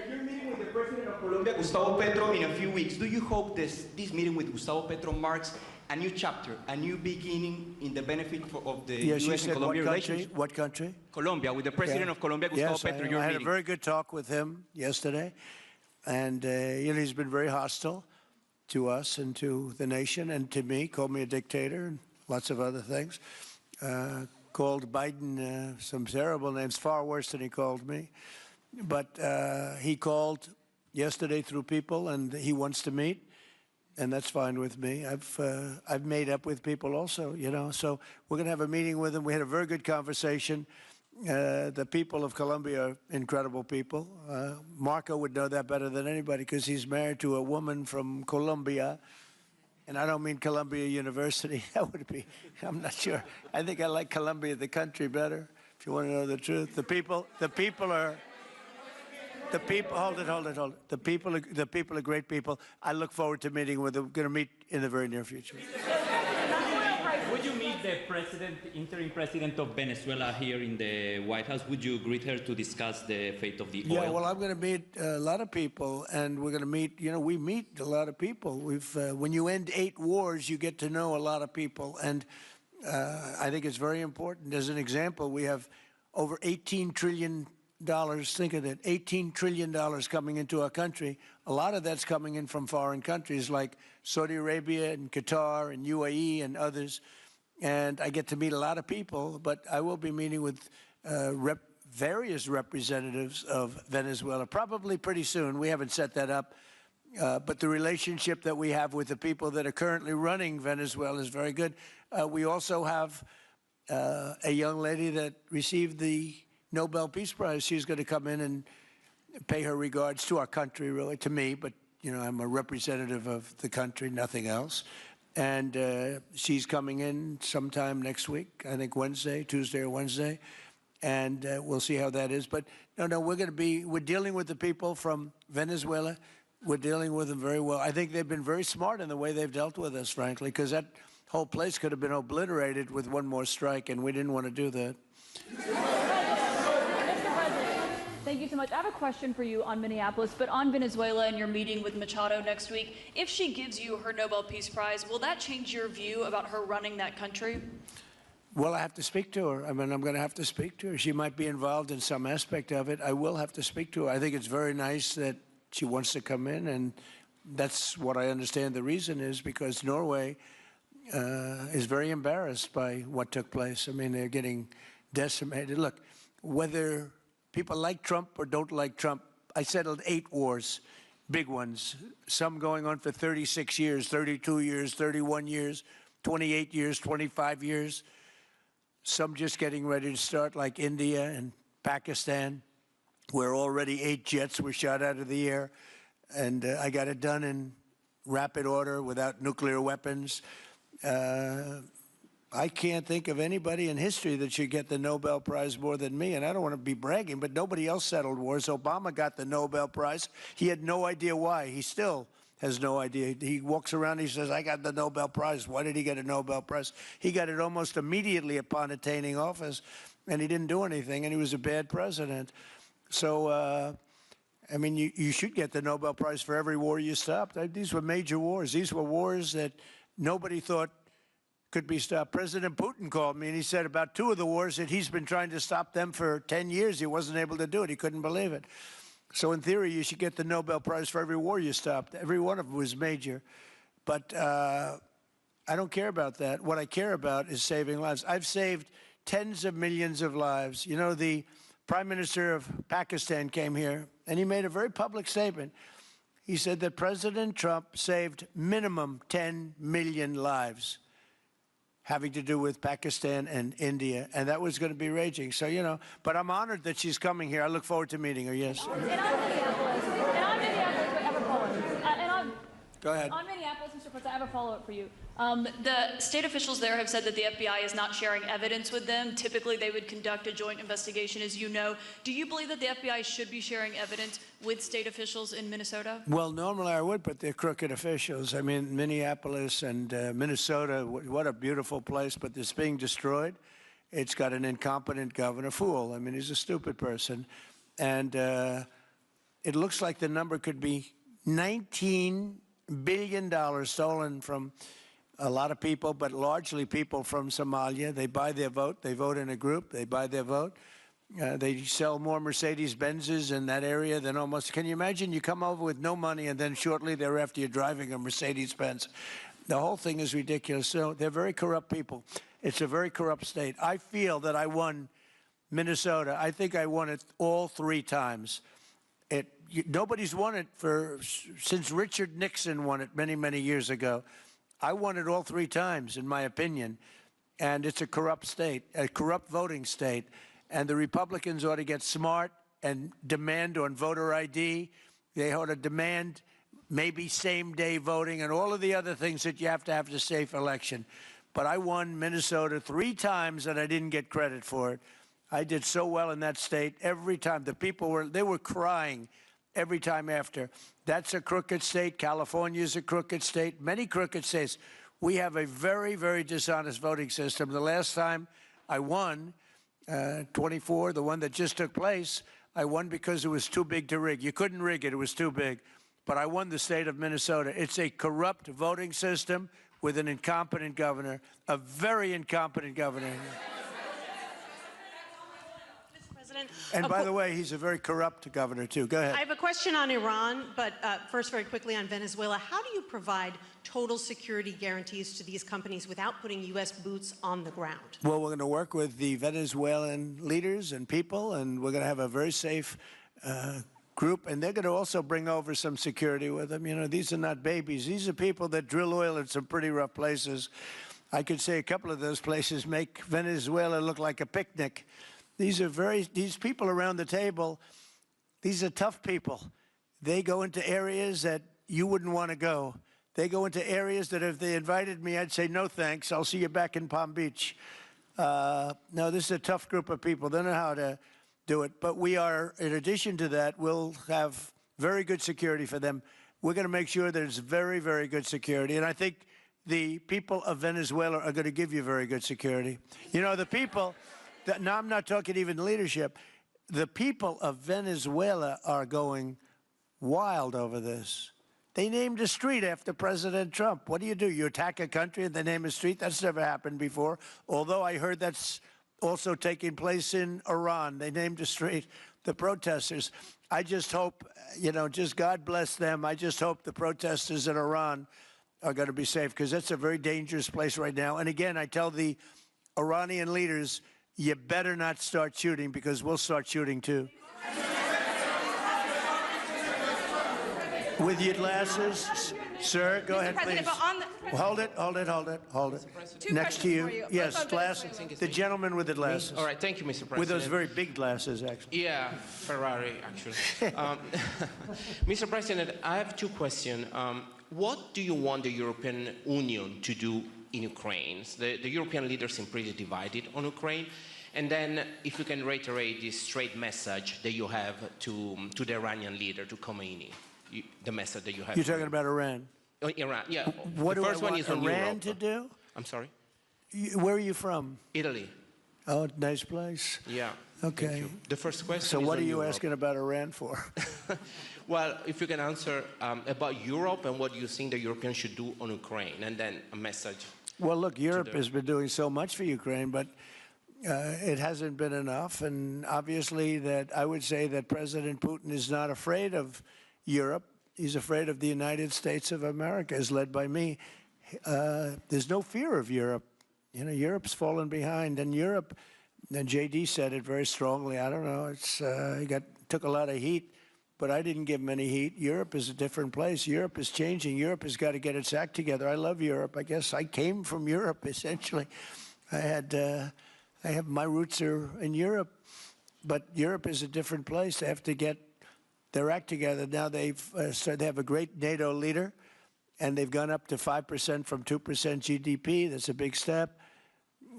You're meeting with the President of Colombia, Gustavo Petro, in a few weeks. Do you hope this meeting with Gustavo Petro marks a new chapter, a new beginning in the benefit of the U.S. and Colombia relations? What country? Colombia, with the President of Colombia, Gustavo Petro. Yes, I had a very good talk with him yesterday, and he's been very hostile to us and to the nation and to me, called me a dictator and lots of other things. Called Biden some terrible names, far worse than he called me. But he called yesterday through people, and he wants to meet, and that's fine with me. I've made up with people also, you know. So we're going to have a meeting with him. We had a very good conversation. The people of Colombia are incredible people. Marco would know that better than anybody because he's married to a woman from Colombia. And I don't mean Columbia University. That would be, I'm not sure. I think I like Columbia, the country, better, if you want to know the truth. The people, hold it. The people are great people. I look forward to meeting with them. We're going to meet in the very near future. Would you meet the interim president of Venezuela here in the White House? Would you greet her to discuss the fate of the oil? Yeah, well, I'm going to meet a lot of people, and we're going to meet, we meet a lot of people. When you end 8 wars, you get to know a lot of people, and I think it's very important. As an example, we have over $18 trillion, think of that, $18 trillion coming into our country. A lot of that's coming in from foreign countries like Saudi Arabia and Qatar and UAE and others. And I get to meet a lot of people, but I will be meeting with various representatives of Venezuela, probably pretty soon. We haven't set that up. But the relationship that we have with the people that are currently running Venezuela is very good. We also have a young lady that received the Nobel Peace Prize. She's going to come in and pay her regards to our country, really, to me. But, I'm a representative of the country, nothing else. And she's coming in sometime next week, I think Tuesday or Wednesday. And we'll see how that is. But no, we're dealing with the people from Venezuela. We're dealing with them very well. I think they've been very smart in the way they've dealt with us, frankly, because that whole place could have been obliterated with one more strike, and we didn't want to do that. Thank you so much. I have a question for you on Minneapolis, but on Venezuela and your meeting with Machado next week. If she gives you her Nobel Peace Prize, will that change your view about her running that country? Well, I have to speak to her. I'm going to have to speak to her. She might be involved in some aspect of it. I will have to speak to her. I think it's very nice that she wants to come in, and that's what I understand the reason is, because Norway is very embarrassed by what took place. They're getting decimated. Look, whether people like Trump or don't like Trump, I settled 8 wars, big ones, some going on for 36 years, 32 years, 31 years, 28 years, 25 years, some just getting ready to start, like India and Pakistan, where already 8 jets were shot out of the air, and I got it done in rapid order without nuclear weapons. I can't think of anybody in history that should get the Nobel Prize more than me, and I don't want to be bragging, but nobody else settled wars. Obama got the Nobel Prize. He had no idea why. He still has no idea. He walks around, he says, I got the Nobel Prize. Why did he get a Nobel Prize? He got it almost immediately upon attaining office, and he didn't do anything, and he was a bad president. So, you should get the Nobel Prize for every war you stopped. These were major wars. These were wars that nobody thought could be stopped. President Putin called me, and he said about 2 of the wars that he's been trying to stop them for 10 years. He wasn't able to do it. He couldn't believe it. So in theory, you should get the Nobel Prize for every war you stopped. Every one of them was major. But I don't care about that. What I care about is saving lives. I've saved tens of millions of lives. The Prime Minister of Pakistan came here, and he made a very public statement. He said that President Trump saved minimum 10 million lives having to do with Pakistan and India, and that was going to be raging. So, but I'm honored that she's coming here. I look forward to meeting her, yes. And on Minneapolis, I have a follow-up. Go ahead. On Minneapolis, Mr. President, I have a follow-up for you. The state officials there have said that the FBI is not sharing evidence with them. Typically, they would conduct a joint investigation, as you know. Do you believe that the FBI should be sharing evidence with state officials in Minnesota? Well, normally I would, but they're crooked officials. Minneapolis and Minnesota, what a beautiful place, but it's being destroyed. It's got an incompetent governor, fool. He's a stupid person. And it looks like the number could be $19 billion stolen from a lot of people, but largely people from Somalia. They buy their vote. They vote in a group. They buy their vote. They sell more Mercedes-Benzes in that area than almost. Can you imagine? You come over with no money, and then shortly thereafter you're driving a Mercedes-Benz. The whole thing is ridiculous. So they're very corrupt people. It's a very corrupt state. I feel that I won Minnesota. I think I won it all 3 times. Nobody's won it since Richard Nixon won it many, many years ago. I won it all 3 times, in my opinion. And it's a corrupt state, a corrupt voting state. And the Republicans ought to get smart and demand on voter ID. They ought to demand maybe same-day voting and all of the other things that you have to have a safe election. But I won Minnesota 3 times and I didn't get credit for it. I did so well in that state every time. The people were crying every time after. That's a crooked state. California is a crooked state. Many crooked states. We have a very, very dishonest voting system. The last time I won, 24, the one that just took place, I won because it was too big to rig. You couldn't rig it. It was too big. But I won the state of Minnesota. It's a corrupt voting system with an incompetent governor, a very incompetent governor. And by the way, he's a very corrupt governor, too. Go ahead. I have a question on Iran, but first, very quickly on Venezuela. How do you provide total security guarantees to these companies without putting U.S. boots on the ground? Well, we're going to work with the Venezuelan leaders and people, and we're going to have a very safe group. And they're going to also bring over some security with them. You know, these are not babies. These are people that drill oil in some pretty rough places. I could say a couple of those places make Venezuela look like a picnic. These people around the table, these are tough people. They go into areas that you wouldn't want to go. They go into areas that if they invited me, I'd say, no thanks, I'll see you back in Palm Beach. No, this is a tough group of people. They know how to do it. But we are, in addition to that, we'll have very good security for them. We're going to make sure there's very, very good security. And I think the people of Venezuela are going to give you very good security. You know, the people... Now, I'm not talking even leadership. The people of Venezuela are going wild over this. They named a street after President Trump. What do? You attack a country and they name a street? That's never happened before, although I heard that's also taking place in Iran. They named a street. The protesters. I just hope, you know, just God bless them. I just hope the protesters in Iran are going to be safe, because that's a very dangerous place right now. And again, I tell the Iranian leaders, you better not start shooting, because we'll start shooting too. With your glasses, sir, go ahead, please. Hold it. Next to you. Yes, glasses. The gentleman with the glasses. All right, thank you, Mr. President. With those very big glasses, actually. Yeah, Ferrari, actually. Mr. President, I have 2 questions. What do you want the European Union to do in Ukraine? The European leaders seem pretty divided on Ukraine. And then if you can reiterate this straight message that you have to the Iranian leader, to Khomeini, the message that you have. You're talking about Iran? Iran, yeah. What the do first I one want is on Iran Europe. to do? I'm sorry? Where are you from? Italy. Oh, nice place. Yeah. Okay. The first question So is what on are you Europe. asking about Iran for? Well, if you can answer about Europe and what you think the Europeans should do on Ukraine, and then a message. Well, look, Europe has been doing so much for Ukraine, but it hasn't been enough. And obviously that I would say that President Putin is not afraid of Europe. He's afraid of the United States of America, as led by me. There's no fear of Europe. You know, Europe's fallen behind. And Europe, and J.D. said it very strongly, I don't know, he took a lot of heat, but I didn't give him any heat. Europe is a different place. Europe is changing. Europe has got to get its act together. I love Europe. I guess I came from Europe, essentially. My roots are in Europe, but Europe is a different place. They have to get their act together. Now they have a great NATO leader, and they've gone up to 5% from 2% GDP. That's a big step.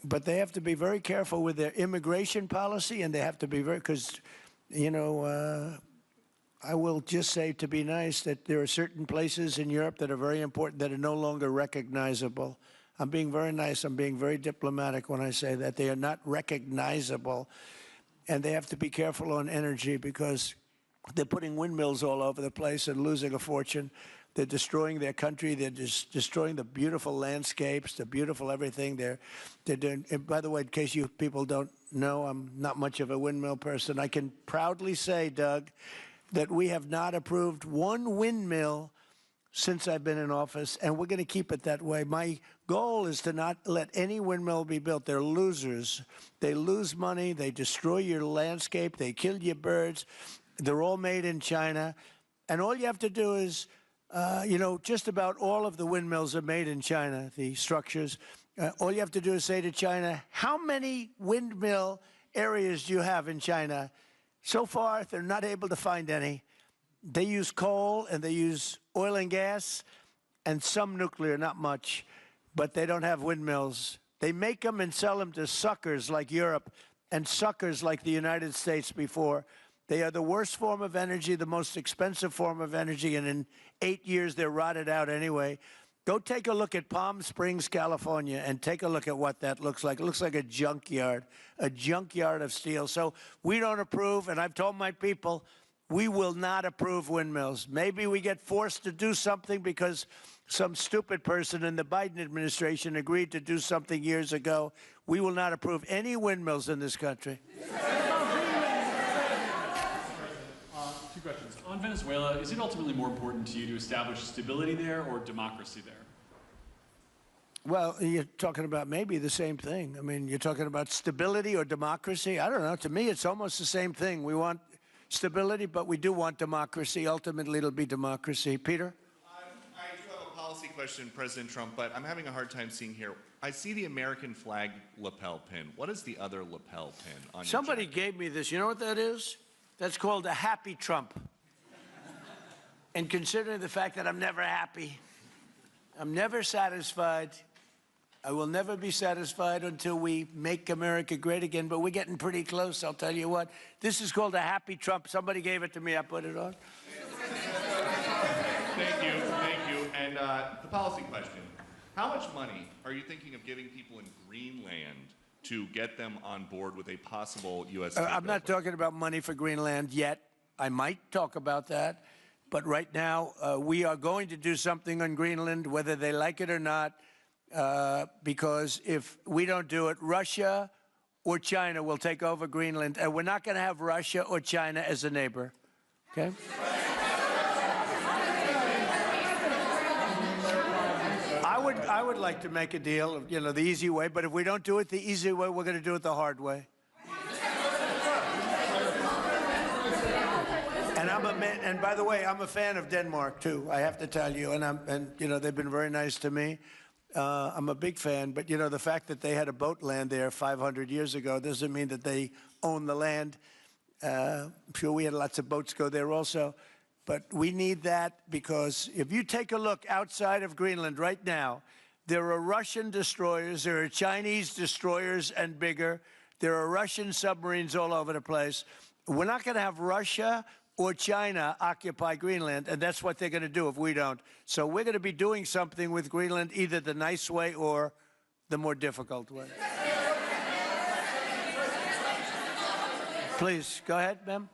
But they have to be very careful with their immigration policy, and they have to be because, you know, I will just say, to be nice, that there are certain places in Europe that are very important that are no longer recognizable. I'm being very nice. I'm being very diplomatic when I say that. They are not recognizable. And they have to be careful on energy, because they're putting windmills all over the place and losing a fortune. They're destroying their country. They're just destroying the beautiful landscapes, the beautiful everything. They're doing. And by the way, in case you people don't know, I'm not much of a windmill person. I can proudly say, Doug, that we have not approved one windmill since I've been in office, and we're going to keep it that way. My goal is to not let any windmill be built. They're losers. They lose money. They destroy your landscape. They kill your birds. They're all made in China. And all you have to do is, you know, just about all of the windmills are made in China, the structures. All you have to do is say to China, how many windmill areas do you have in China? So far, they're not able to find any. They use coal and they use oil and gas and some nuclear, not much, but they don't have windmills. They make them and sell them to suckers like Europe and suckers like the United States before. They are the worst form of energy, the most expensive form of energy, and in 8 years they're rotted out anyway. Go take a look at Palm Springs, California, and take a look at what that looks like. It looks like a junkyard of steel. So we don't approve, and I've told my people, we will not approve windmills. Maybe we get forced to do something because some stupid person in the Biden administration agreed to do something years ago. We will not approve any windmills in this country. Two questions. On Venezuela, is it ultimately more important to you to establish stability there or democracy there? Well, you're talking about maybe the same thing. I mean, you're talking about stability or democracy. I don't know. To me, it's almost the same thing. We want stability, but we do want democracy. Ultimately, it'll be democracy. Peter? I do have a policy question, President Trump, but I'm having a hard time seeing here. I see the American flag lapel pin. What is the other lapel pin on Somebody gave me this. You know what that is? That's called a happy Trump. And considering the fact that I'm never happy, I'm never satisfied, I will never be satisfied until we make America great again, but we're getting pretty close, I'll tell you what. This is called a happy Trump. Somebody gave it to me, I put it on. Thank you. And the policy question. How much money are you thinking of giving people in Greenland to get them on board with a possible U.S. I'm not talking about money for Greenland yet. I might talk about that. But right now, we are going to do something on Greenland, whether they like it or not, because if we don't do it, Russia or China will take over Greenland, and we're not going to have Russia or China as a neighbor. Okay? I would like to make a deal, you know, the easy way, but if we don't do it the easy way, we're going to do it the hard way. And by the way, I'm a fan of Denmark too. I have to tell you, and you know, they've been very nice to me. I'm a big fan, but you know, the fact that they had a boat land there 500 years ago doesn't mean that they own the land. I'm sure we had lots of boats go there also, but we need that because if you take a look outside of Greenland right now, there are Russian destroyers, there are Chinese destroyers and bigger, there are Russian submarines all over the place. We're not going to have Russia or China occupy Greenland, and that's what they're going to do if we don't. So we're going to be doing something with Greenland, either the nice way or the more difficult way. Please, go ahead, ma'am.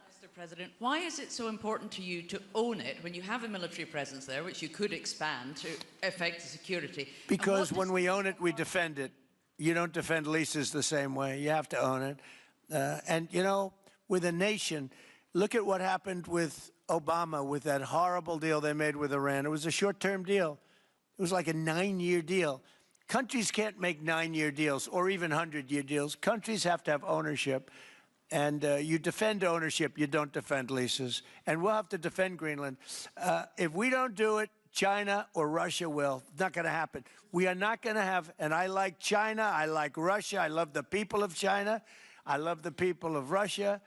Mr. President, why is it so important to you to own it when you have a military presence there, which you could expand to affect the security? Because when we own it, we defend it. You don't defend leases the same way. You have to own it. And, you know, with a nation, look at what happened with Obama, with that horrible deal they made with Iran. It was a short-term deal. It was like a 9-year deal. Countries can't make 9-year deals or even 100-year deals. Countries have to have ownership. And you defend ownership, you don't defend leases. And we'll have to defend Greenland. If we don't do it, China or Russia will. It's not going to happen. We are not going to have, and I like China, I like Russia, I love the people of China, I love the people of Russia.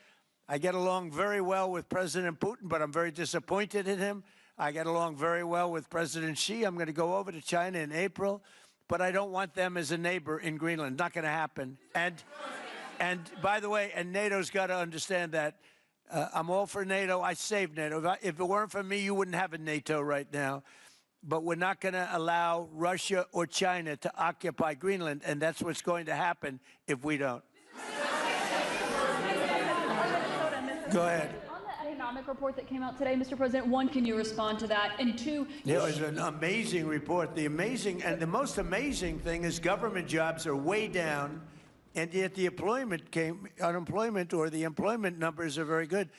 I get along very well with President Putin, but I'm very disappointed in him. I get along very well with President Xi. I'm going to go over to China in April, but I don't want them as a neighbor in Greenland. Not going to happen. And by the way, and NATO's got to understand that. I'm all for NATO. I saved NATO. If it weren't for me, you wouldn't have a NATO right now. But we're not going to allow Russia or China to occupy Greenland, and that's what's going to happen if we don't. Go ahead. On the economic report that came out today, Mr. President, one, can you respond to that? And two, it was an amazing report. The most amazing thing is government jobs are way down, and yet the unemployment or the employment numbers are very good.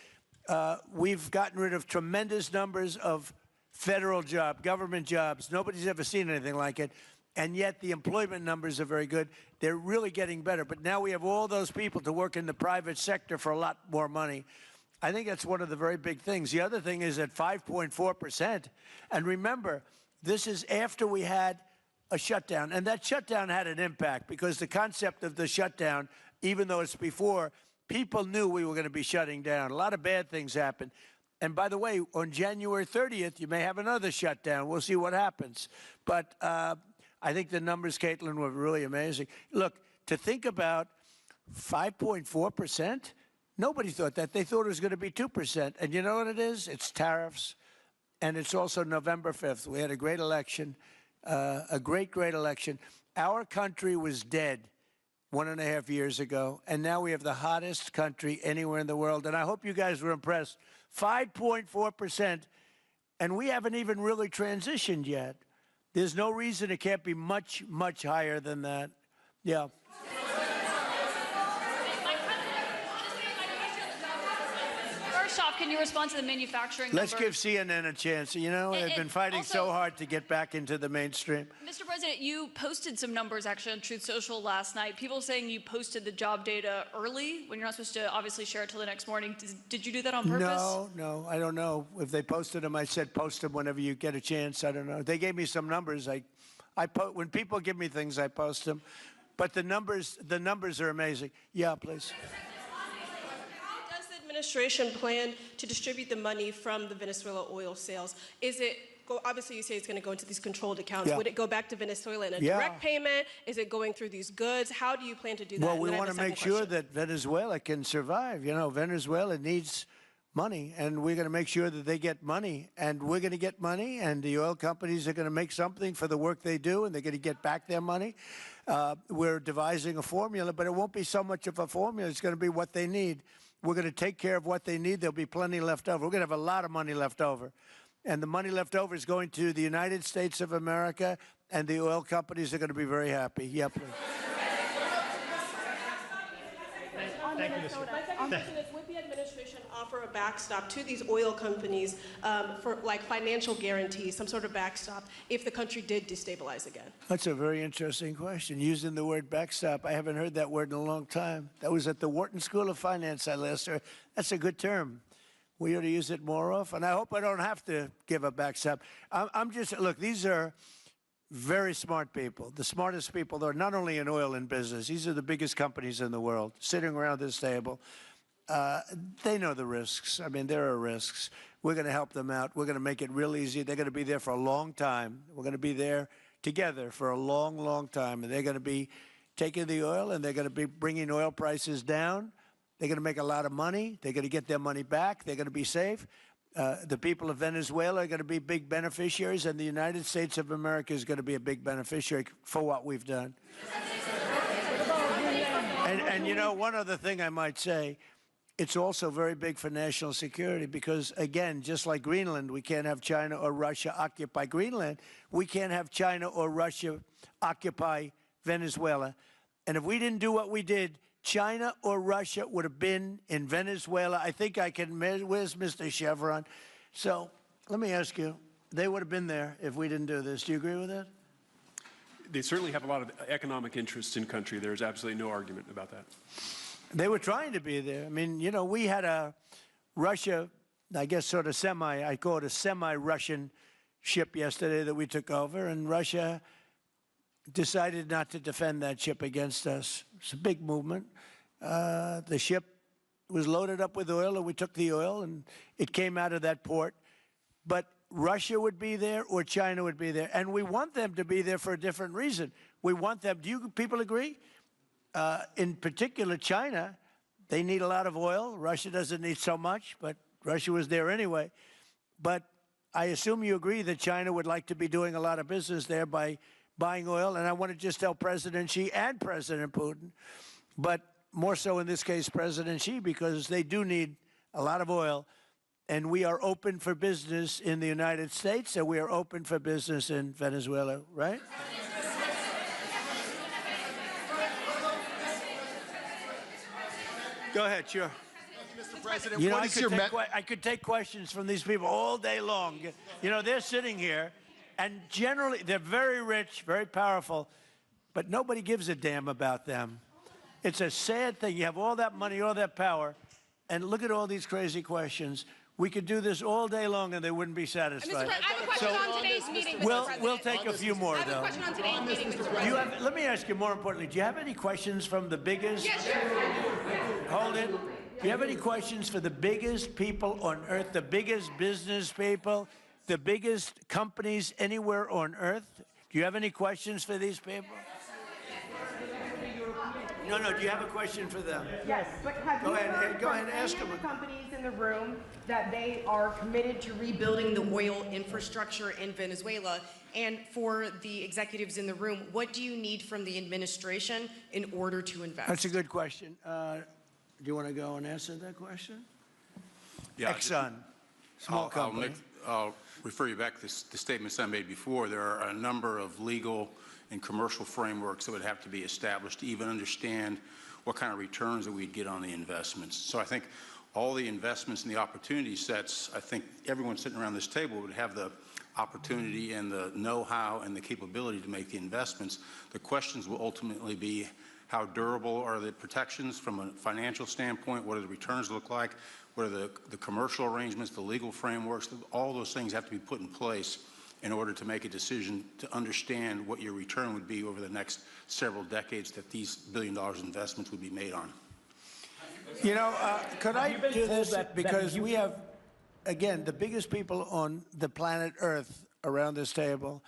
We've gotten rid of tremendous numbers of federal government jobs. Nobody's ever seen anything like it. And yet the employment numbers are very good. They're really getting better. But now we have all those people to work in the private sector for a lot more money. I think that's one of the very big things. The other thing is at 5.4%. And remember, this is after we had a shutdown. And that shutdown had an impact because the concept of the shutdown, even though it's before, people knew we were going to be shutting down. A lot of bad things happened. And by the way, on January 30th, you may have another shutdown. We'll see what happens. But I think the numbers, Caitlin, were really amazing. Look, to think about 5.4%, nobody thought that. They thought it was going to be 2%. And you know what it is? It's tariffs. And it's also November 5th. We had a great election, a great election. Our country was dead 1.5 years ago, and now we have the hottest country anywhere in the world. And I hope you guys were impressed. 5.4%, and we haven't even really transitioned yet. There's no reason it can't be much, much higher than that. Yeah. First off, can you respond to the manufacturing Let's numbers? give CNN a chance. You know, they've been fighting so hard to get back into the mainstream. Mr. President, you posted some numbers actually on Truth Social last night. People saying you posted the job data early when you're not supposed to obviously share it till the next morning. Did you do that on purpose? No, I don't know. If they posted them, I said post them whenever you get a chance. I don't know. They gave me some numbers. When people give me things, I post them. But the numbers are amazing. Yeah, please. How does the administration plan to distribute the money from the Venezuela oil sales? Is it, obviously you say it's going to go into these controlled accounts. Yeah. Would it go back to Venezuela in a direct payment? Is it going through these goods? How do you plan to do that? Well, we want to make sure that Venezuela can survive. You know, Venezuela needs money, and we're going to make sure that they get money, and we're going to get money, and the oil companies are going to make something for the work they do, and they're going to get back their money. We're devising a formula, but it won't be so much of a formula. It's going to be what they need. We're going to take care of what they need. There'll be plenty left over. We're going to have a lot of money left over. And the money left over is going to the United States of America, and the oil companies are going to be very happy. Yeah, please. Thank you, Mr. My second question is, would the administration offer a backstop to these oil companies for like financial guarantees, some sort of backstop, if the country did destabilize again? That's a very interesting question. Using the word backstop, I haven't heard that word in a long time. That was at the Wharton School of Finance I last heard. That's a good term. We ought to use it more often. I hope I don't have to give a backstop. Look, these are very smart people, the smartest people. They're not only in oil and business. These are the biggest companies in the world sitting around this table. They know the risks. I mean, there are risks. We're going to help them out. We're going to make it real easy. They're going to be there for a long time. We're going to be there together for a long, long time. And they're going to be taking the oil, and they're going to be bringing oil prices down. They're going to make a lot of money. They're going to get their money back. They're going to be safe. The people of Venezuela are going to be big beneficiaries, and the United States of America is going to be a big beneficiary for what we've done. And you know, one other thing I might say, it's also very big for national security because, again, just like Greenland, we can't have China or Russia occupy Greenland. We can't have China or Russia occupy Venezuela. And if we didn't do what we did, China or Russia would have been in Venezuela. I think I can measure. Where's Mr. Chevron? So let me ask you, they would have been there if we didn't do this. Do you agree with that? They certainly have a lot of economic interests in country. There's absolutely no argument about that. They were trying to be there. I mean, you know, we had a Russia, I guess sort of I call it a semi-Russian ship yesterday that we took over, and Russia decided not to defend that ship against us. It's a big movement. The ship was loaded up with oil, and we took the oil, and it came out of that port. But Russia would be there or China would be there, and we want them to be there for a different reason. We want them, do you people agree? In particular, China, they need a lot of oil. Russia doesn't need so much, but Russia was there anyway. But I assume you agree that China would like to be doing a lot of business there by buying oil, and I want to just tell President Xi and President Putin, but more so in this case President Xi, because they do need a lot of oil, and we are open for business in the United States, and we are open for business in Venezuela, right? Go ahead, sure. Mr. President, you know, what is your I could take questions from these people all day long. You know, they're sitting here, and generally, they're very rich, very powerful, but nobody gives a damn about them. It's a sad thing. You have all that money, all that power, and look at all these crazy questions. We could do this all day long and they wouldn't be satisfied. I have a question on today's meeting, Mr. President. We'll take a few more, though. I have a question on today's meeting, Mr. President. Let me ask you more importantly, do you have any questions from the biggest? Yes, sir. Hold it. Do you have any questions for the biggest people on earth, the biggest business people, the biggest companies anywhere on earth? Do you have any questions for these people? No, do you have a question for them? Yes, but have Go you ahead, heard go from ahead, ask any of them. the companies in the room that they are committed to rebuilding the oil infrastructure in Venezuela? And for the executives in the room, what do you need from the administration in order to invest? That's a good question. Do you want to go and answer that question? Yeah, Exxon, small company. I'll refer you back to the statements I made before. There are a number of legal and commercial frameworks that would have to be established to even understand what kind of returns that we'd get on the investments. So I think all the investments and the opportunity sets, I think everyone sitting around this table would have the opportunity and the know-how and the capability to make the investments. The questions will ultimately be how durable are the protections from a financial standpoint, what do the returns look like, what are the commercial arrangements, the legal frameworks, all those things have to be put in place in order to make a decision to understand what your return would be over the next several decades that these $1 billion investments would be made on. You know, could I do this? Because we have, again, the biggest people on the planet Earth around this table,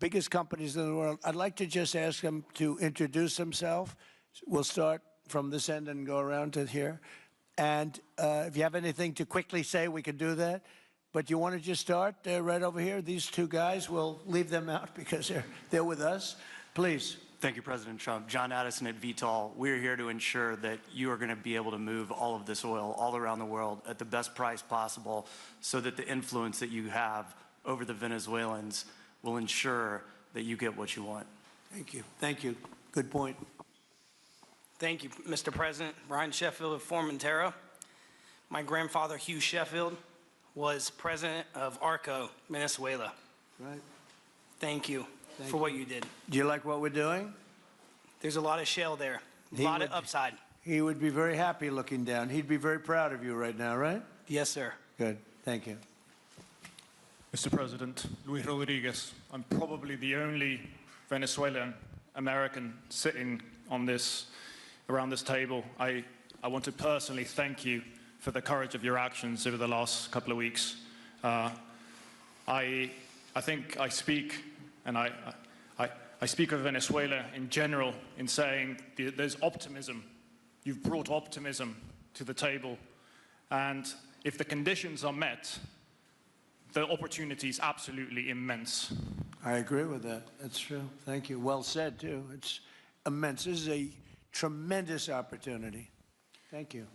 biggest companies in the world. I'd like to just ask them to introduce themselves. We'll start from this end and go around to here. And if you have anything to quickly say, we can do that. But you want to just start right over here? These two guys, we'll leave them out because they're with us. Please. Thank you, President Trump. John Addison at VTOL. We're here to ensure that you are going to be able to move all of this oil all around the world at the best price possible so that the influence that you have over the Venezuelans will ensure that you get what you want. Thank you. Thank you. Good point. Thank you, Mr. President. Brian Sheffield of Formentera. My grandfather, Hugh Sheffield, was president of ARCO, Venezuela. Right. Thank you for what you did. Do you like what we're doing? There's a lot of shale there, a lot of upside. He would be very happy looking down. He'd be very proud of you right now, right? Yes, sir. Good. Thank you. Mr. President, Luis Rodriguez. I'm probably the only Venezuelan American sitting on around this table. I want to personally thank you for the courage of your actions over the last couple of weeks. I think I speak, and I speak of Venezuela in general in saying there's optimism. You've brought optimism to the table, and if the conditions are met, the opportunity is absolutely immense. I agree with that. That's true. Thank you. Well said, too. It's immense. This is a tremendous opportunity. Thank you.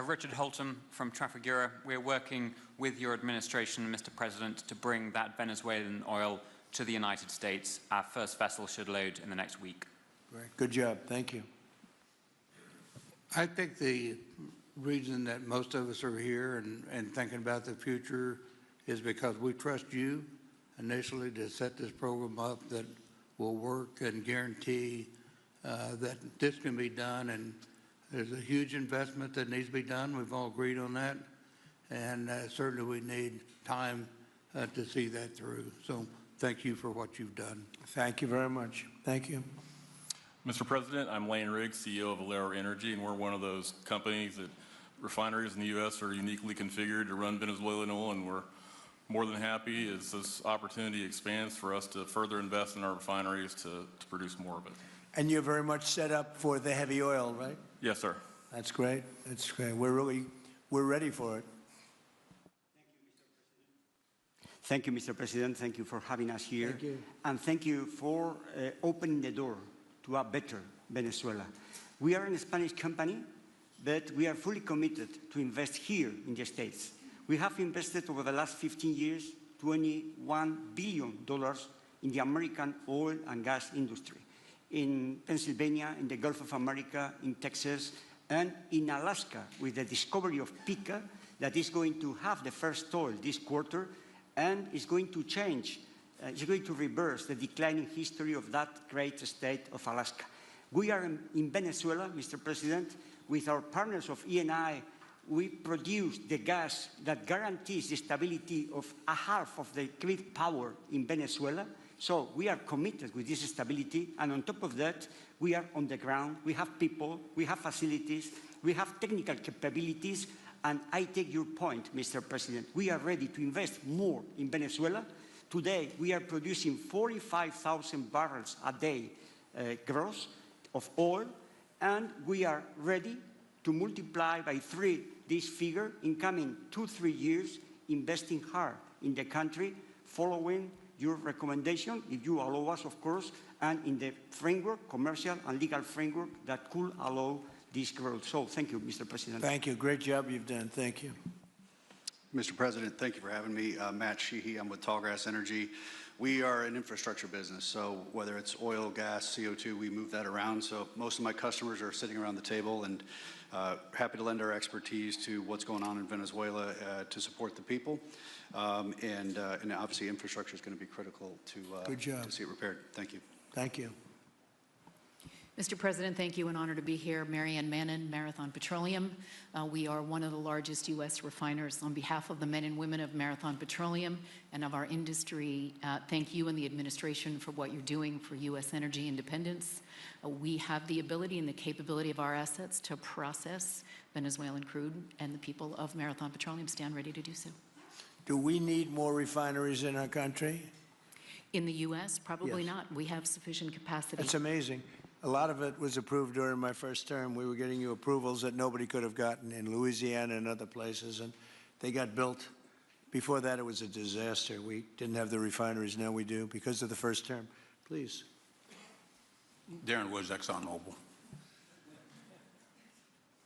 Richard Holton from Trafigura. We're working with your administration, Mr. President, to bring that Venezuelan oil to the United States. Our first vessel should load in the next week. Great. Good job. Thank you. I think the reason that most of us are here and thinking about the future is because we trust you initially to set this program up that will work and guarantee that this can be done. And there's a huge investment that needs to be done. We've all agreed on that. And certainly we need time to see that through. So thank you for what you've done. Thank you very much. Thank you. Mr. President, I'm Lane Riggs, CEO of Valero Energy, and we're one of those companies that refineries in the U.S. are uniquely configured to run Venezuelan oil, and we're more than happy as this opportunity expands for us to further invest in our refineries to produce more of it. And you're very much set up for the heavy oil, right? Yes, sir. That's great. That's great. We're ready for it. Thank you, Mr. President. Thank you for having us here. Thank you. And thank you for opening the door to a better Venezuela. We are a Spanish company, but we are fully committed to invest here in the States. We have invested over the last 15 years, $21 billion in the American oil and gas industry, in Pennsylvania, in the Gulf of America, in Texas, and in Alaska, with the discovery of Pica that is going to have the first oil this quarter, and is going to change, is going to reverse the declining history of that great state of Alaska. We are in Venezuela, Mr. President, with our partners of ENI we produce the gas that guarantees the stability of a half of the grid power in Venezuela. So we are committed with this stability, and on top of that, we are on the ground, we have people, we have facilities, we have technical capabilities, and I take your point, Mr. President. We are ready to invest more in Venezuela. Today, we are producing 45,000 barrels a day gross of oil, and we are ready to multiply by 3 this figure in coming 2-3 years, investing hard in the country, following your recommendation, if you allow us, of course, and in the framework, commercial and legal framework that could allow this growth. So thank you, Mr. President. Thank you. Great job you've done. Thank you. Mr. President, thank you for having me. Matt Sheehy, I'm with Tallgrass Energy. We are an infrastructure business, so whether it's oil, gas, CO2, we move that around. So most of my customers are sitting around the table, and happy to lend our expertise to what's going on in Venezuela to support the people. And obviously infrastructure is going to be critical to see it repaired. Thank you. Thank you. Mr. President, thank you. An honor to be here. Marianne Mannon, Marathon Petroleum. We are one of the largest U.S. refiners. On behalf of the men and women of Marathon Petroleum and of our industry, thank you and the administration for what you're doing for U.S. energy independence. We have the ability and the capability of our assets to process Venezuelan crude, and the people of Marathon Petroleum stand ready to do so. Do we need more refineries in our country? In the U.S., probably Yes. not. We have sufficient capacity. That's amazing. A lot of it was approved during my first term. We were getting you approvals that nobody could have gotten in Louisiana and other places, and they got built. Before that, it was a disaster. We didn't have the refineries. Now we do because of the first term. Please. Darren Woods, ExxonMobil.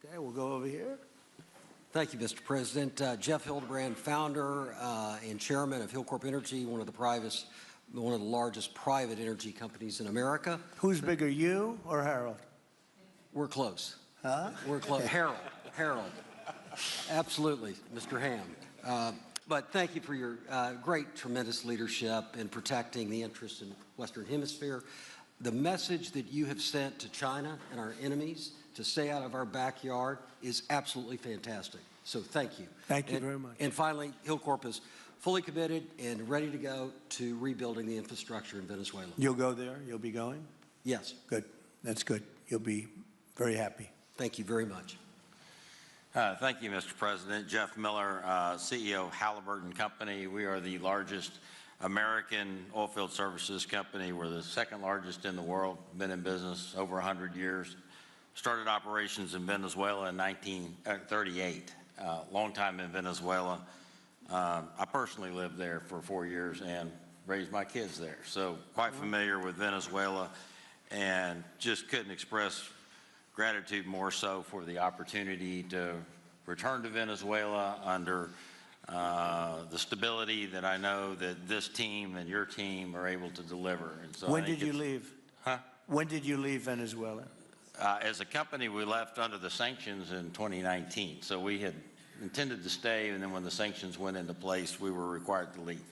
Okay, we'll go over here. Thank you, Mr. President. Jeff Hildebrand, founder and chairman of Hillcorp Energy, one of the largest private energy companies in America. Who's bigger, you or Harold? We're close. Huh? We're close. Harold. Absolutely, Mr. Ham. But thank you for your great, tremendous leadership in protecting the interests in the Western Hemisphere. The message that you have sent to China and our enemies to stay out of our backyard is absolutely fantastic. So thank you. Thank you very much. And finally, Hillcorp is fully committed and ready to go to rebuilding the infrastructure in Venezuela. You'll go there? You'll be going? Yes. Good. That's good. You'll be very happy. Thank you very much. Thank you, Mr. President. Jeff Miller, CEO of Halliburton Company. We are the largest American oilfield services company. We're the second largest in the world. Been in business over 100 years. Started operations in Venezuela in 1938. Long time in Venezuela. I personally lived there for 4 years and raised my kids there. So quite familiar with Venezuela, and just couldn't express gratitude more so for the opportunity to return to Venezuela under the stability that I know that this team and your team are able to deliver. And so when did you leave? Huh? When did you leave Venezuela? As a company, we left under the sanctions in 2019. So we had intended to stay, and then when the sanctions went into place, we were required to leave.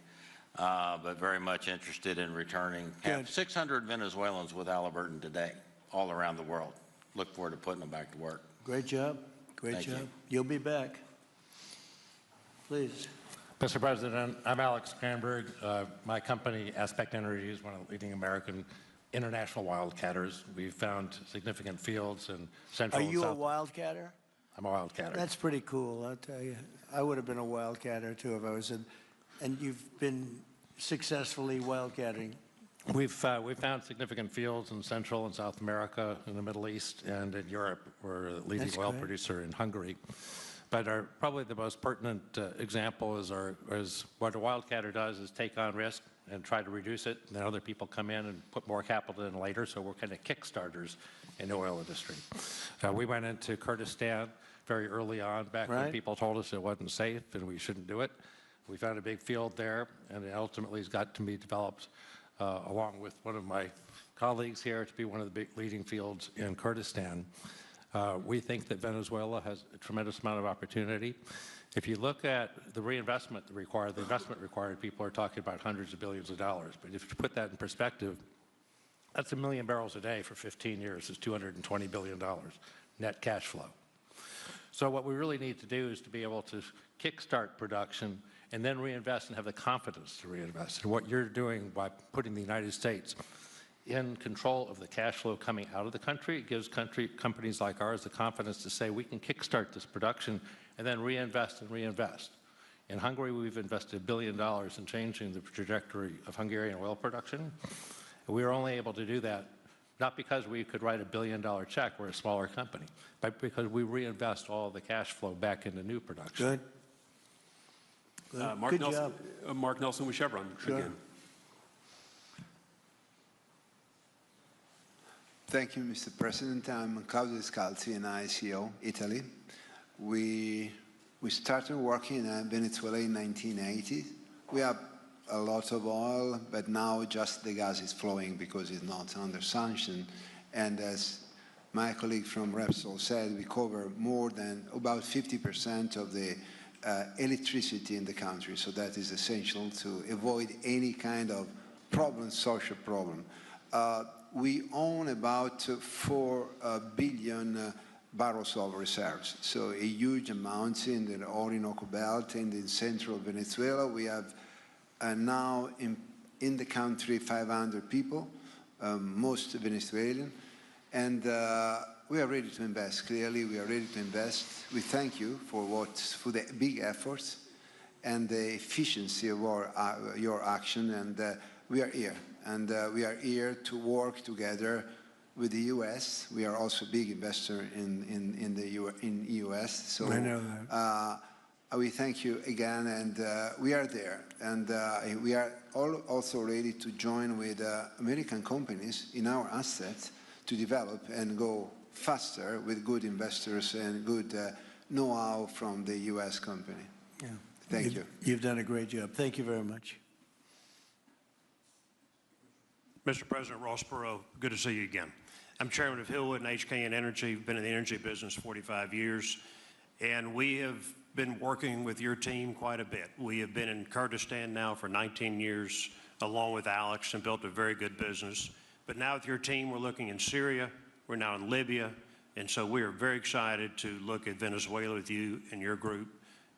But very much interested in returning. Have 600 Venezuelans with Halliburton today, all around the world. Look forward to putting them back to work. Great job. Great Thank job. you. You'll be back. Please. Mr. President, I'm Alex Cranberg. My company, Aspect Energy, is one of the leading American international wildcatters. We've found significant fields in Central and Are you South. a wildcatter? I'm a wildcatter. That's pretty cool, I'll tell you. I would have been a wildcatter too if I was in. And you've been successfully wildcatting. We've found significant fields in Central and South America, in the Middle East, and in Europe. We're a leading That's oil great. producer in Hungary. But probably the most pertinent example is what a wildcatter does is take on risk and try to reduce it. And then other people come in and put more capital in later, so we're kind of kickstarters in the oil industry. We went into Kurdistan very early on, back when people told us it wasn't safe and we shouldn't do it. We found a big field there, and it ultimately has got to be developed along with one of my colleagues here to be one of the big leading fields in Kurdistan. We think that Venezuela has a tremendous amount of opportunity. If you look at the reinvestment required, the investment required, people are talking about hundreds of billions of dollars. But if you put that in perspective, that's 1 million barrels a day for 15 years is $220 billion net cash flow. So what we really need to do is to be able to kickstart production and then reinvest and have the confidence to reinvest. And what you're doing by putting the United States in control of the cash flow coming out of the country, it gives companies like ours the confidence to say we can kickstart this production and then reinvest and reinvest. In Hungary, we've invested $1 billion in changing the trajectory of Hungarian oil production. We were only able to do that not because we could write $1 billion check, we're a smaller company, but because we reinvest all the cash flow back into new production. Good. Mark Good Nelson, job. Mark Nelson with Chevron again. Thank you, Mr. President. I'm Claudio Scalzi, and ICO, Italy. We started working in Venezuela in 1980. We have a lot of oil, but now just the gas is flowing because it's not under sanction. And as my colleague from Repsol said, we cover more than about 50% of the electricity in the country. So that is essential to avoid any kind of problem, social problem. We own about 4 billion barrels of reserves, so a huge amount in the Orinoco Belt and in central Venezuela. We have now in the country 500 people, most Venezuelan, and we are ready to invest. Clearly, we are ready to invest. We thank you for the big efforts and the efficiency of your action, and we are here. And we are here to work together with the U.S. We are also a big investor in the U.S. So I know that. We thank you again, and we are there. And we are also ready to join with American companies in our assets to develop and go faster with good investors and good know-how from the U.S. company. Yeah. Thank you. You've done a great job. Thank you very much. Mr. President, Ross Perot, good to see you again. I'm chairman of Hillwood and HKN Energy. Been in the energy business 45 years, and we have been working with your team quite a bit. We have been in Kurdistan now for 19 years, along with Alex, and built a very good business. But now with your team, we're looking in Syria, we're now in Libya, and so we are very excited to look at Venezuela with you and your group,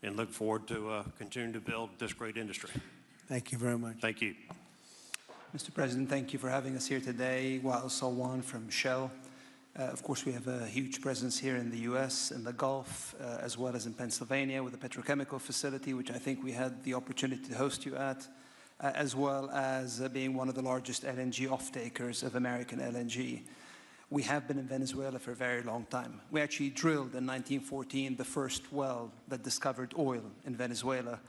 and look forward to continuing to build this great industry. Thank you very much. Thank you. Mr. President, thank you for having us here today. Wael Salwan from Shell. Of course, we have a huge presence here in the U.S., in the Gulf, as well as in Pennsylvania with the petrochemical facility, which I think we had the opportunity to host you at, as well as being one of the largest LNG off-takers of American LNG. We have been in Venezuela for a very long time. We actually drilled in 1914 the first well that discovered oil in Venezuela,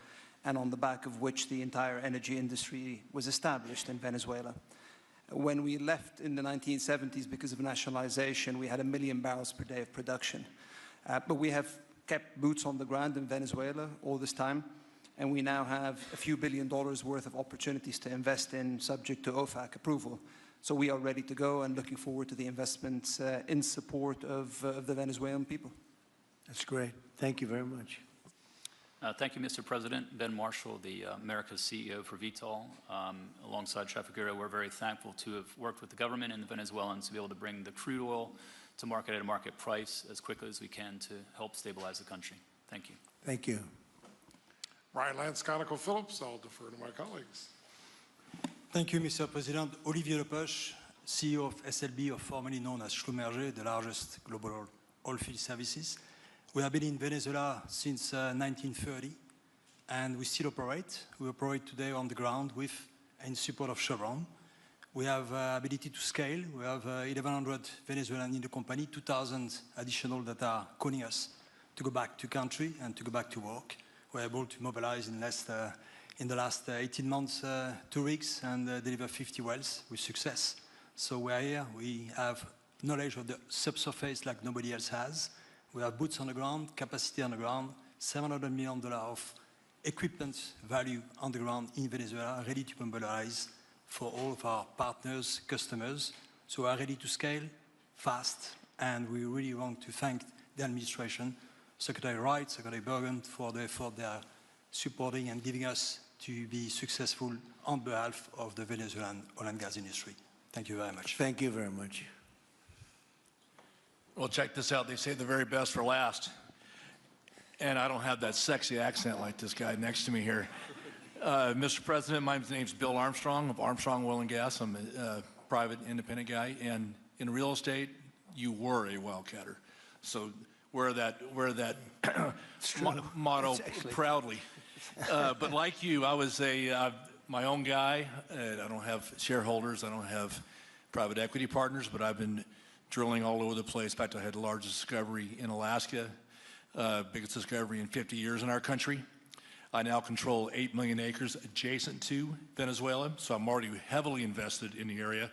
and on the back of which the entire energy industry was established in Venezuela. When we left in the 1970s because of nationalization, we had 1 million barrels per day of production. But we have kept boots on the ground in Venezuela all this time, and we now have a few $1 billion worth of opportunities to invest in, subject to OFAC approval. So we are ready to go and looking forward to the investments in support of the Venezuelan people. That's great. Thank you very much. Thank you, Mr. President. Ben Marshall, the America's CEO for Vitol. Alongside Trafigura, we're very thankful to have worked with the government and the Venezuelans to be able to bring the crude oil to market at a market price as quickly as we can to help stabilize the country. Thank you. Thank you. Ryan Lance, ConocoPhillips. I'll defer to my colleagues. Thank you, Mr. President. Olivier Lepoche, CEO of SLB, or formerly known as Schlumberger, the largest global oilfield services. We have been in Venezuela since 1930, and we still operate. We operate today on the ground with in support of Chevron. We have ability to scale. We have 1,100 Venezuelans in the company, 2,000 additional that are calling us to go back to country and to go back to work. We're able to mobilize in the last 18 months 2 rigs and deliver 50 wells with success. So we're here. We have knowledge of the subsurface like nobody else has. We have boots on the ground, capacity on the ground, $700 million of equipment value on the ground in Venezuela, ready to mobilize for all of our partners, customers. So we are ready to scale fast, and we really want to thank the administration, Secretary Wright, Secretary Bergen, for the effort they are supporting and giving us to be successful on behalf of the Venezuelan oil and gas industry. Thank you very much. Thank you very much. Well, check this out. They say the very best for last. and I don't have that sexy accent like this guy next to me here. Mr. President, my name's Bill Armstrong of Armstrong Oil and Gas. I'm a private independent guy, and in real estate, you were a wildcatter. So wear that motto proudly. But like you, I was my own guy. I don't have shareholders. I don't have private equity partners, but I've been drilling all over the place. In fact, I had the largest discovery in Alaska, biggest discovery in 50 years in our country. I now control 8 million acres adjacent to Venezuela, so I'm already heavily invested in the area.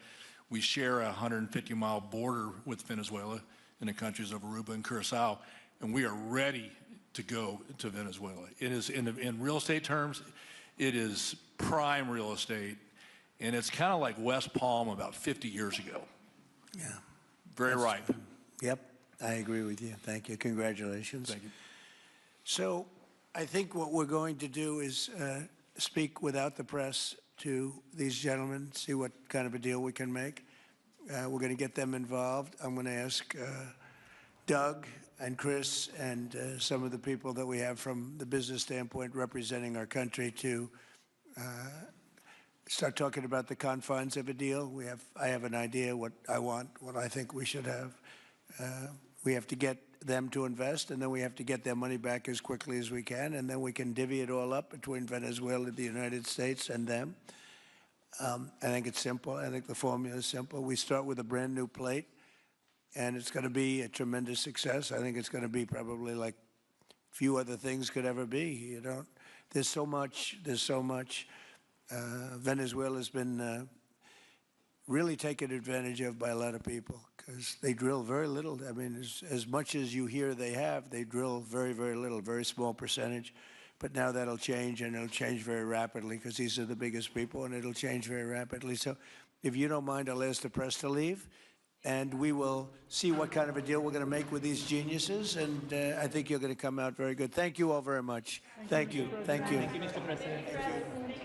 We share a 150-mile border with Venezuela in the countries of Aruba and Curacao, and we are ready to go to Venezuela. It is, in real estate terms, it is prime real estate, and it's kind of like West Palm about 50 years ago. Yeah. Very ripe. Yep, I agree with you. Thank you. Congratulations. Thank you. So I think what we're going to do is speak without the press to these gentlemen, see what kind of a deal we can make. We're going to get them involved. I'm going to ask Doug and Chris and some of the people that we have from the business standpoint representing our country to start talking about the confines of a deal. I have an idea what I want, what I think we should have. We have to get them to invest, and then we have to get their money back as quickly as we can, and then we can divvy it all up between Venezuela, the United States, and them. I think it's simple. I think the formula is simple. We start with a brand new plate, and it's going to be a tremendous success. I think it's going to be probably like few other things could ever be. There's so much. Venezuela's been really taken advantage of by a lot of people because they drill very little. I mean, as much as you hear they drill very, very little, very small percentage. But now that'll change, and it'll change very rapidly because these are the biggest people, and it'll change very rapidly. So if you don't mind, I'll ask the press to leave, and we will see what kind of a deal we're going to make with these geniuses, and I think you're going to come out very good. Thank you all very much. Thank you. Thank you. Thank you, Mr. President. Thank you.